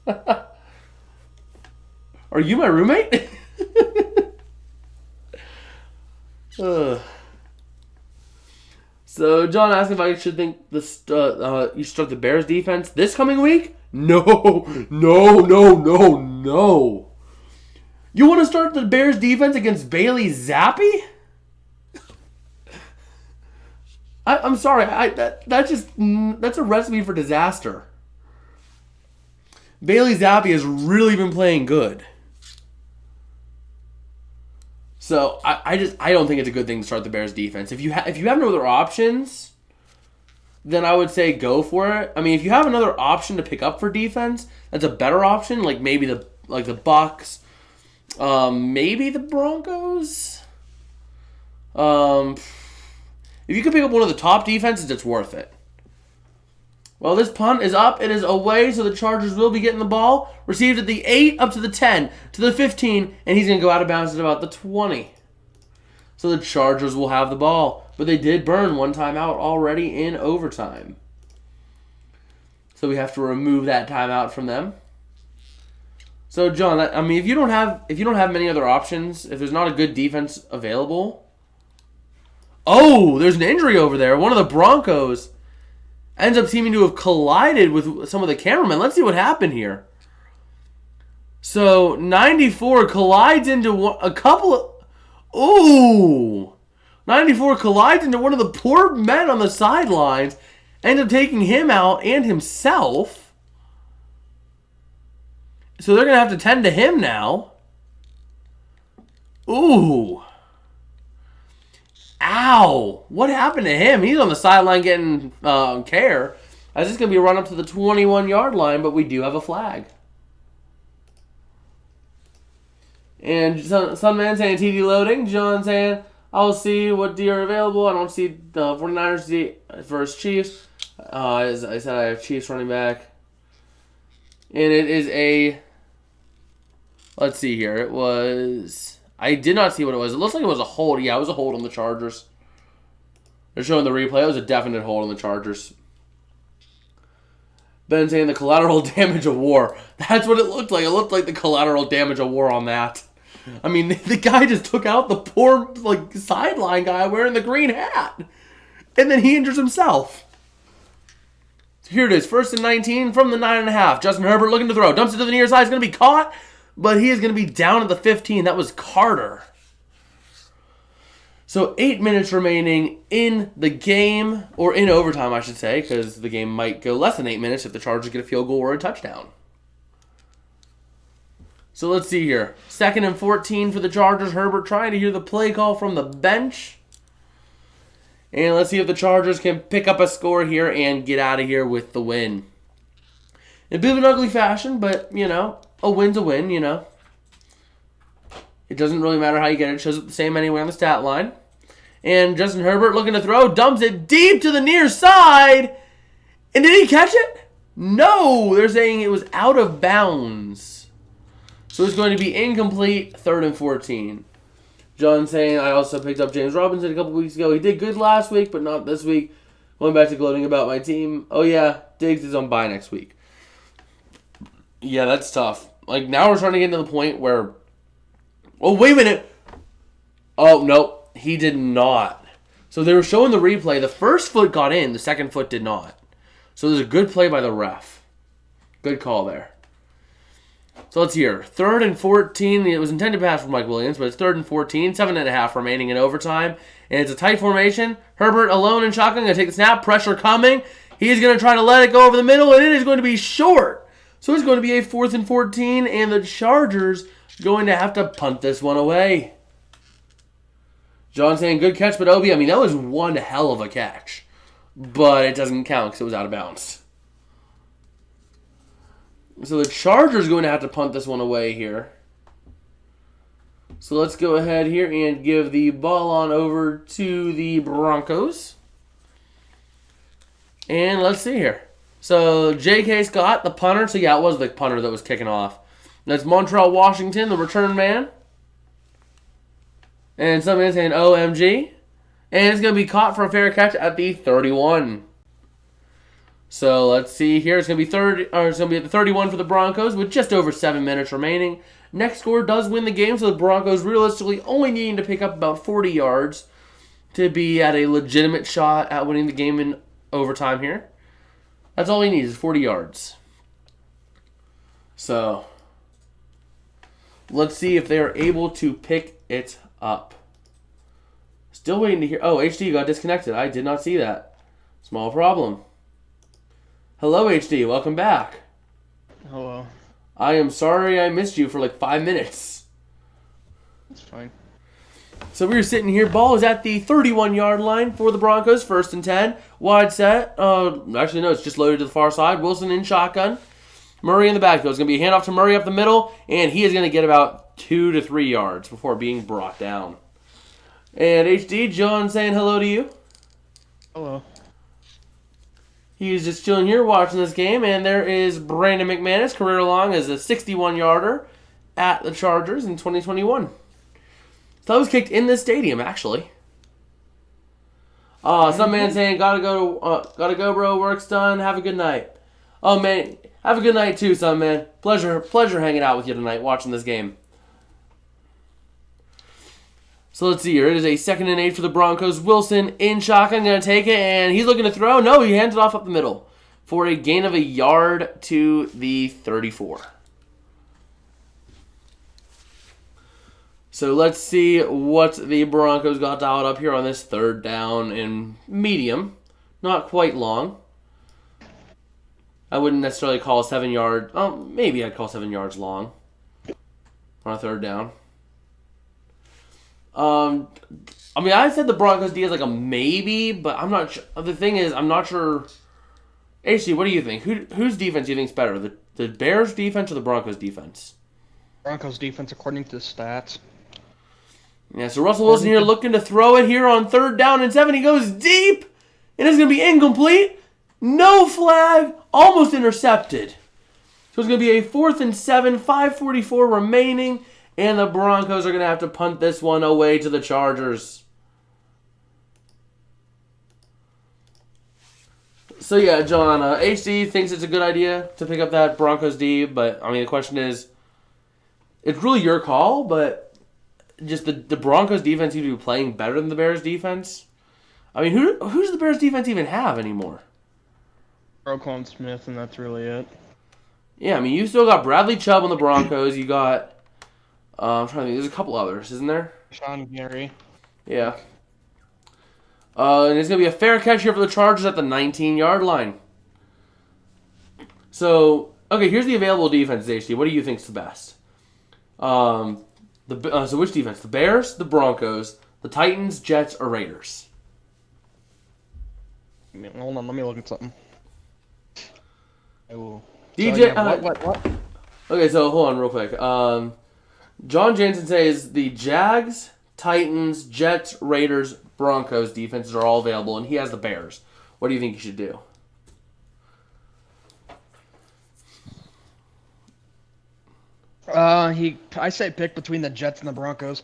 Are you my roommate? So John asked if I should think you should start the Bears defense this coming week. No. You want to start the Bears defense against Bailey Zappi? I'm sorry. That's a recipe for disaster. Bailey Zappi has really been playing good. So I don't think it's a good thing to start the Bears defense. If you have no other options, then I would say go for it. I mean, if you have another option to pick up for defense, that's a better option. Like maybe the Bucs, maybe the Broncos. If you could pick up one of the top defenses, it's worth it. Well, this punt is up. It is away, so the Chargers will be getting the ball. Received at the 8, up to the 10, to the 15, and he's going to go out of bounds at about the 20. So the Chargers will have the ball. But they did burn one timeout already in overtime. So we have to remove that timeout from them. So, John, if you don't have many other options, if there's not a good defense available... Oh, there's an injury over there. One of the Broncos ends up seeming to have collided with some of the cameramen. Let's see what happened here. So, 94 collides into a couple of... Ooh! 94 collides into one of the poor men on the sidelines. Ends up taking him out and himself. So they're going to have to tend to him now. Ooh. Ow. What happened to him? He's on the sideline getting care. This is going to be a run up to the 21-yard line, but we do have a flag. And some man saying TD loading. John saying, I'll see what D are available. I don't see the 49ers D versus Chiefs. As I said, I have Chiefs running back. And it is a... Let's see here. It was... I did not see what it was. It looks like it was a hold. Yeah, it was a hold on the Chargers. They're showing the replay. It was a definite hold on the Chargers. Ben saying the collateral damage of war. That's what it looked like. It looked like the collateral damage of war on that. I mean, the guy just took out the poor sideline guy wearing the green hat. And then he injures himself. So here it is. 1st and 19 from the 9.5. Justin Herbert looking to throw. Dumps it to the near side. He's going to be caught. But he is going to be down at the 15. That was Carter. So 8 minutes remaining in the game. Or in overtime, I should say. Because the game might go less than 8 minutes if the Chargers get a field goal or a touchdown. So let's see here. 2nd and 14 for the Chargers. Herbert trying to hear the play call from the bench. And let's see if the Chargers can pick up a score here and get out of here with the win. In a bit of an ugly fashion, but, a win's a win, It doesn't really matter how you get it. It shows up the same anyway on the stat line. And Justin Herbert looking to throw. Dumps it deep to the near side. And did he catch it? No. They're saying it was out of bounds. So it's going to be incomplete. 3rd and 14. John saying, I also picked up James Robinson a couple weeks ago. He did good last week, but not this week. Going back to gloating about my team. Oh, yeah. Diggs is on bye next week. Yeah, that's tough. Now we're trying to get to the point where... Oh, wait a minute. Oh, no. He did not. So they were showing the replay. The first foot got in. The second foot did not. So there's a good play by the ref. Good call there. So let's hear. 3rd and 14. It was intended to pass for Mike Williams, but it's 3rd and 14. 7.5 remaining in overtime. And it's a tight formation. Herbert alone in shotgun. Going to take the snap. Pressure coming. He's going to try to let it go over the middle, and it is going to be short. So it's going to be a 4th and 14, and the Chargers going to have to punt this one away. John saying, good catch, but Obi, that was one hell of a catch. But it doesn't count because it was out of bounds. So the Chargers going to have to punt this one away here. So let's go ahead here and give the ball on over to the Broncos. And let's see here. So J.K. Scott, the punter. So yeah, it was the punter that was kicking off. That's Montreal Washington, the return man. And some man saying OMG. And it's going to be caught for a fair catch at the 31. So let's see here. It's going to be it's going to be at the 31 for the Broncos with just over 7 minutes remaining. Next score does win the game, so the Broncos realistically only needing to pick up about 40 yards to be at a legitimate shot at winning the game in overtime here. That's all he needs is 40 yards. So let's see if they're able to pick it up. Still waiting to hear. Oh, HD got disconnected. I did not see that. Small problem. Hello, HD. Welcome back. Hello. I am sorry I missed you for like 5 minutes. That's fine. So we were sitting here. Ball is at the 31-yard line for the Broncos. 1st and 10. Wide set. Actually, no. It's just loaded to the far side. Wilson in shotgun. Murray in the backfield. It's going to be a handoff to Murray up the middle. And he is going to get about 2 to 3 yards before being brought down. And HD, John saying hello to you. Hello. He's just chilling here watching this game. And there is Brandon McManus, career long as a 61-yarder at the Chargers in 2021. So that was kicked in this stadium, actually. Some man saying, gotta go, bro. Work's done. Have a good night. Oh, man. Have a good night, too, son, man. Pleasure hanging out with you tonight, watching this game. So let's see here. It is a 2nd and 8 for the Broncos. Wilson in shotgun, going to take it, and he's looking to throw. No, he hands it off up the middle for a gain of a yard to the 34. So let's see what the Broncos got dialed up here on this 3rd down and medium. Not quite long. I wouldn't necessarily call 7 yards. Oh, maybe I'd call 7 yards long on a 3rd down. I mean, I said the Broncos D is like a maybe, but I'm not sure. The thing is, I'm not sure. HD, what do you think? Whose defense do you think is better? The Bears defense or the Broncos defense? Broncos defense according to the stats. Yeah, so Russell Wilson here looking to throw it here on 3rd down and 7. He goes deep, and it's going to be incomplete. No flag, almost intercepted. So it's going to be a 4th and 7, 5:44 remaining. And the Broncos are going to have to punt this one away to the Chargers. So yeah, John, HD thinks it's a good idea to pick up that Broncos D, but I mean the question is, it's really your call, but just the Broncos defense seems to be playing better than the Bears defense. I mean, who does the Bears defense even have anymore? Roquan Smith, and that's really it. Yeah, I mean, you still got Bradley Chubb on the Broncos. You got... I'm trying to think. There's a couple others, isn't there? Sean Gary. Yeah. And it's going to be a fair catch here for the Chargers at the 19-yard line. So, okay, here's the available defense, HD. What do you think's the best? So which defense? The Bears, the Broncos, the Titans, Jets, or Raiders? Hold on, let me look at something. Oh. DJ, So, yeah, what? Okay, so hold on real quick. John Jansen says the Jags, Titans, Jets, Raiders, Broncos defenses are all available, and he has the Bears. What do you think he should do? I say pick between the Jets and the Broncos.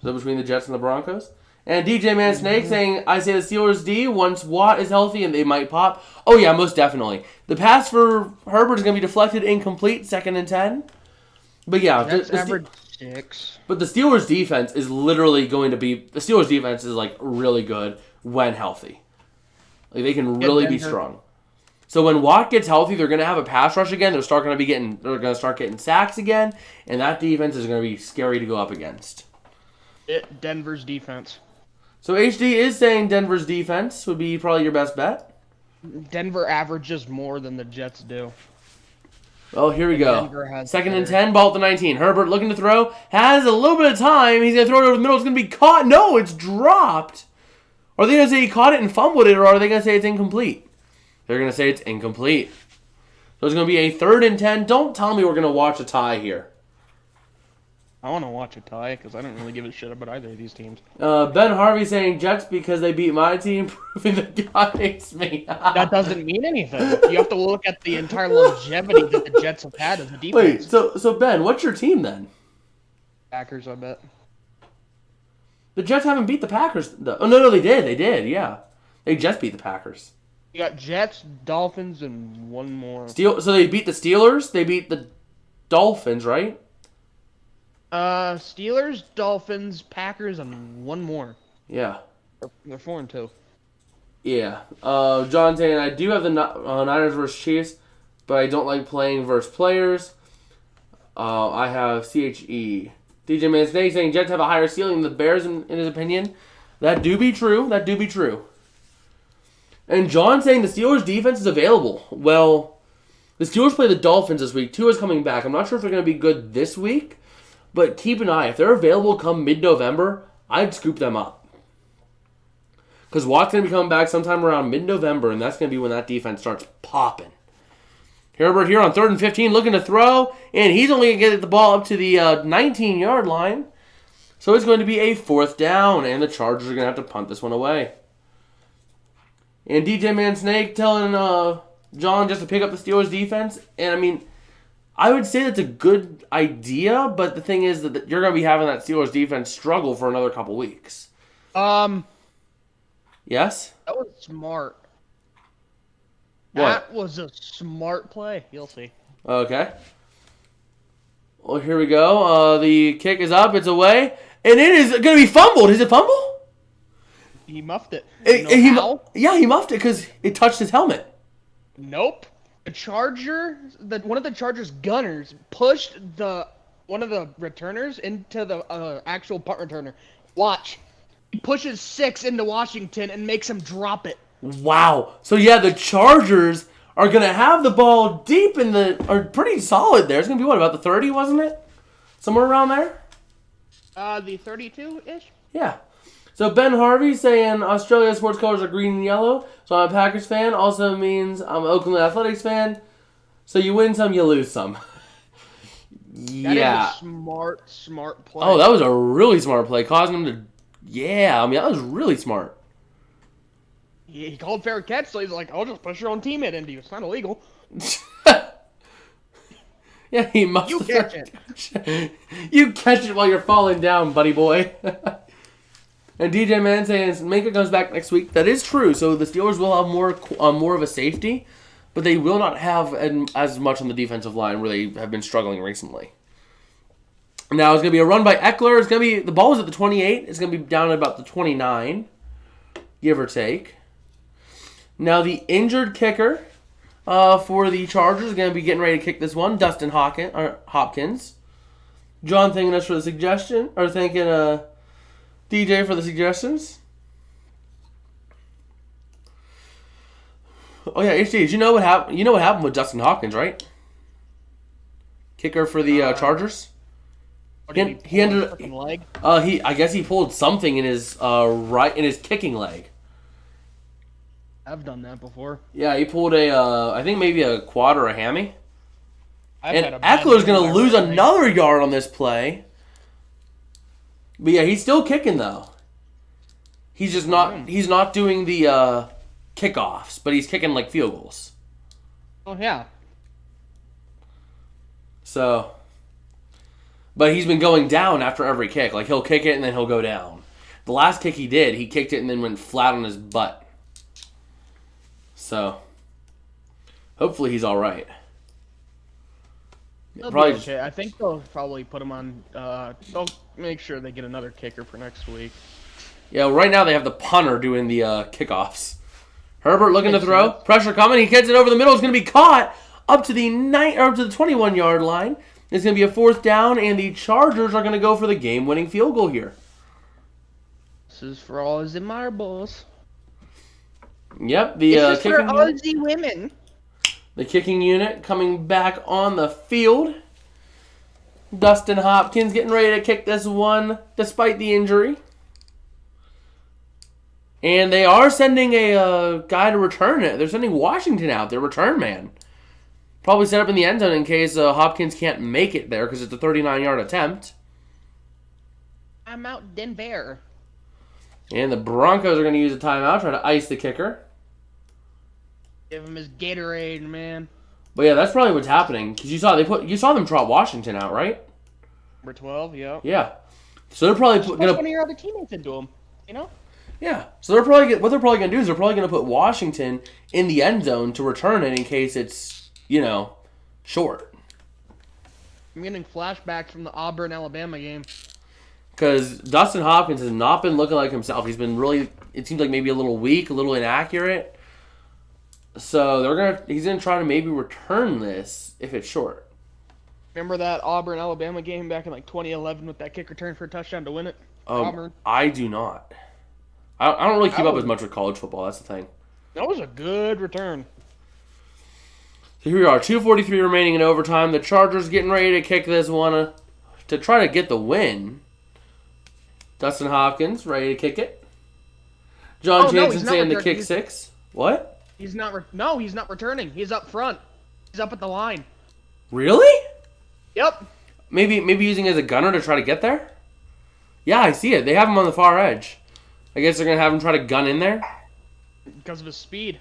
So between the Jets and the Broncos? And DJ Man Snake saying, I say the Steelers D once Watt is healthy and they might pop. Oh yeah, most definitely. The pass for Herbert is going to be deflected, incomplete, 2nd and 10. But yeah, That's average 6. But the Steelers defense is literally going to be... The Steelers defense is like really good when healthy. Like they can really be strong. So when Watt gets healthy, they're going to have a pass rush again. They're going to start getting sacks again, and that defense is going to be scary to go up against. Denver's defense. So HD is saying Denver's defense would be probably your best bet. Denver averages more than the Jets do. Oh, here we go. 2nd and 10, ball at the 19. Herbert looking to throw. Has a little bit of time. He's going to throw it over the middle. It's going to be caught. No, it's dropped. Are they going to say he caught it and fumbled it, or are they going to say it's incomplete? They're going to say it's incomplete. So it's going to be a 3rd and 10. Don't tell me we're going to watch a tie here. I want to watch a tie because I don't really give a shit about either of these teams. Ben Harvey saying Jets because they beat my team, proving that God hates me. That doesn't mean anything. You have to look at the entire longevity that the Jets have had as a defense. Wait, so Ben, what's your team then? Packers, I bet. The Jets haven't beat the Packers. Oh, no, they did, yeah. They just beat the Packers. You got Jets, Dolphins, and one more. So they beat the Steelers, they beat the Dolphins, right? Steelers, Dolphins, Packers, and one more. Yeah. They're 4-2. Yeah. John saying, I do have the Niners versus Chiefs, but I don't like playing versus players. I have CHE. DJ Man Snake saying Jets have a higher ceiling than the Bears, in his opinion. That do be true. And John saying the Steelers' defense is available. Well, the Steelers play the Dolphins this week. Tua's coming back. I'm not sure if they're going to be good this week, but keep an eye. If they're available come mid-November, I'd scoop them up. Because Watt's going to be coming back sometime around mid-November, and that's going to be when that defense starts popping. Herbert here on 3rd and 15 looking to throw, and he's only going to get the ball up to the 19-yard line. So it's going to be a 4th down, and the Chargers are going to have to punt this one away. And DJ Man Snake telling John just to pick up the Steelers defense. And, I mean, I would say that's a good idea, but the thing is that you're going to be having that Steelers defense struggle for another couple weeks. Yes? That was smart. What? That was a smart play. You'll see. Okay. Well, here we go. The kick is up. It's away. And it is going to be fumbled. Is it fumble? He muffed it. How? Yeah, he muffed it because it touched his helmet. Nope. One of the Chargers gunners pushed one of the returners into the actual punt returner. Watch. He pushes 6 into Washington and makes him drop it. Wow. So, yeah, the Chargers are going to have the ball deep are pretty solid there. It's going to be, what, about the 30, wasn't it? Somewhere around there? The 32-ish? Yeah. So, Ben Harvey saying Australia sports colors are green and yellow. So, I'm a Packers fan. Also means I'm an Oakland Athletics fan. So, you win some, you lose some. Yeah. That is a smart play. Oh, that was a really smart play. Causing him to... Yeah, I mean, that was really smart. He called fair catch, so he's like, I'll just push your own teammate into you. It's not illegal. Yeah, he must. You catch it. You catch it while you're falling down, buddy boy. And DJ Man saying Minka comes back next week. That is true. So the Steelers will have more of a safety, but they will not have as much on the defensive line where they have been struggling recently. Now it's going to be a run by Eckler. It's going to be the ball is at the 28. It's going to be down at about the 29, give or take. Now the injured kicker for the Chargers is going to be getting ready to kick this one, Dustin Hopkins. John thanking us for the suggestion, or thanking DJ for the suggestions. Oh yeah, HD, did you know what happened? You know what happened with Dustin Hopkins, right? Kicker for the Chargers. He ended up leg. I guess he pulled something in his kicking leg. I've done that before. Yeah, he pulled I think maybe a quad or a hammy. And Eckler's going to lose another yard on this play. But yeah, he's still kicking though. He's just not. He's not doing the kickoffs, but he's kicking like field goals. Oh yeah. So, but he's been going down after every kick. Like he'll kick it and then he'll go down. The last kick he kicked it and then went flat on his butt. So, hopefully he's all right. He'll be okay. I think they'll probably put him on. They'll make sure they get another kicker for next week. Yeah, right now they have the punter doing the kickoffs. Herbert looking to throw. Pressure coming. He gets it over the middle. It's going to be caught up to the 21-yard line. It's going to be a 4th down, and the Chargers are going to go for the game-winning field goal here. This is for all the marbles. Yep, the this is kicking for all the women. The kicking unit coming back on the field. Dustin Hopkins getting ready to kick this one despite the injury. And they are sending a guy to return it. They're sending Washington out, their return man. Probably set up in the end zone in case Hopkins can't make it there because it's a 39-yard attempt. I'm out Denver. And the Broncos are going to use a timeout, try to ice the kicker. Give him his Gatorade, man. But yeah, that's probably what's happening because you saw them trot Washington out, right? Number 12, yeah. Yeah. So they're probably Push going one of to. your other teammates into him, you know? Yeah. So what they're probably going to do is they're probably going to put Washington in the end zone to return it in case it's short. I'm getting flashbacks from the Auburn-Alabama game. Because Dustin Hopkins has not been looking like himself. He's been really, it seems like maybe a little weak, a little inaccurate. So he's gonna try to maybe return this if it's short. Remember that Auburn-Alabama game back in like 2011 with that kick return for a touchdown to win it? Auburn. I do not. I don't really keep up as much with college football. That's the thing. That was a good return. So here we are, 2:43 remaining in overtime. The Chargers getting ready to kick this one to try to get the win. Dustin Hopkins ready to kick it. John Jansen saying the kick six. What? He's not returning. He's up front. He's up at the line. Really? Yep. Maybe using it as a gunner to try to get there? Yeah, I see it. They have him on the far edge. I guess they're going to have him try to gun in there? Because of his speed.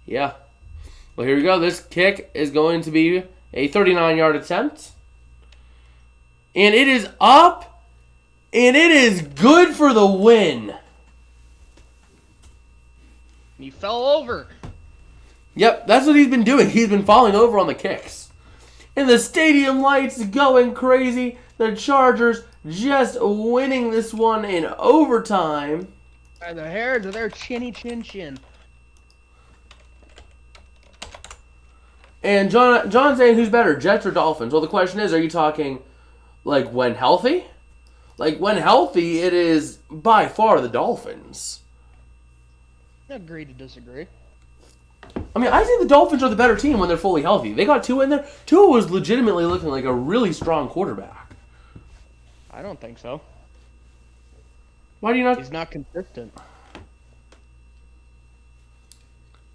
Yeah. Well, here we go. This kick is going to be a 39-yard attempt. And it is up. And it is good for the win. He fell over. Yep, that's what he's been doing. He's been falling over on the kicks. And the stadium lights going crazy. The Chargers just winning this one in overtime. By the hairs of their chinny chin chin. And John's saying who's better, Jets or Dolphins? Well, the question is, are you talking like when healthy? Like when healthy, it is by far the Dolphins. Agree to disagree. I mean, I think the Dolphins are the better team when they're fully healthy. They got Tua in there. Tua was legitimately looking like a really strong quarterback. I don't think so. Why do you not? He's not consistent.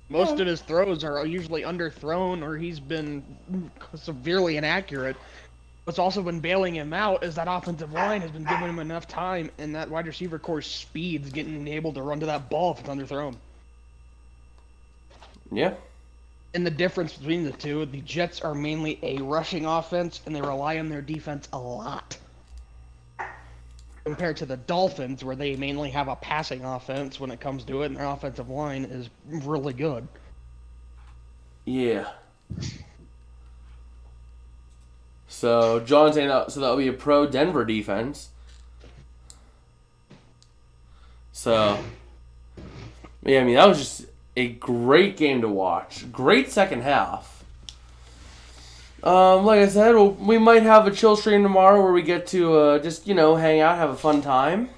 Most of his throws are usually underthrown or he's been severely inaccurate. What's also been bailing him out is that offensive line has been giving him enough time and that wide receiver core's speed's getting able to run to that ball if it's underthrown. Yeah. And the difference between the two, the Jets are mainly a rushing offense and they rely on their defense a lot. Compared to the Dolphins, where they mainly have a passing offense when it comes to it, and their offensive line is really good. Yeah. So, John's saying that'll be a pro Denver defense. So, yeah, I mean, that was just a great game to watch. Great second half. Like I said, we might have a chill stream tomorrow where we get to just, hang out, have a fun time.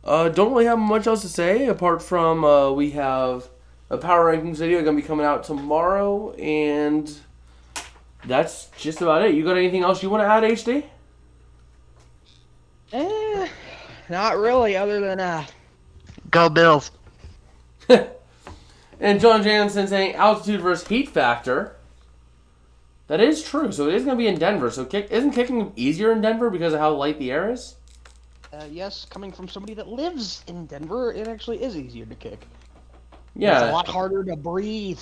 Don't really have much else to say apart from we have a power rankings video going to be coming out tomorrow, and that's just about it. You got anything else you want to add, HD? Not really, other than go Bills. And John Jansen saying altitude versus heat factor. That is true. So it is going to be in Denver. So isn't kicking easier in Denver because of how light the air is? Yes, coming from somebody that lives in Denver, it actually is easier to kick. Yeah. It's a lot harder to breathe.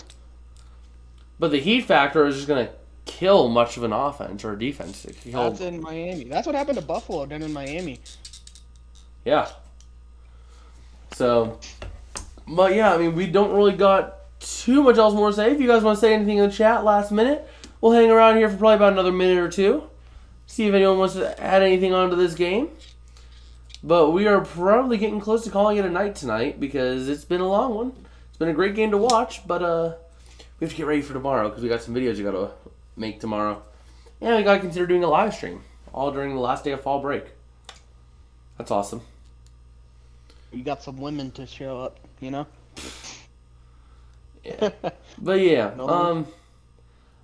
But the heat factor is just going to kill much of an offense or a defense. That's in Miami. That's what happened to Buffalo down in Miami. Yeah. So, but yeah, I mean, we don't really got too much else more to say. If you guys want to say anything in the chat last minute, we'll hang around here for probably about another minute or two. See if anyone wants to add anything onto this game. But we are probably getting close to calling it a night tonight because it's been a long one. It's been a great game to watch, but we have to get ready for tomorrow because we got some videos we got to make tomorrow. And we got to consider doing a live stream all during the last day of fall break. That's awesome. You got some women to show up, Yeah. But yeah,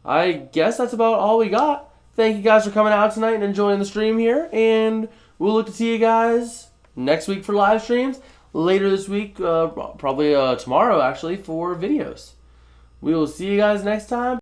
I guess that's about all we got. Thank you guys for coming out tonight and enjoying the stream here, and we'll look to see you guys next week for live streams. Later this week, probably tomorrow actually, for videos. We will see you guys next time.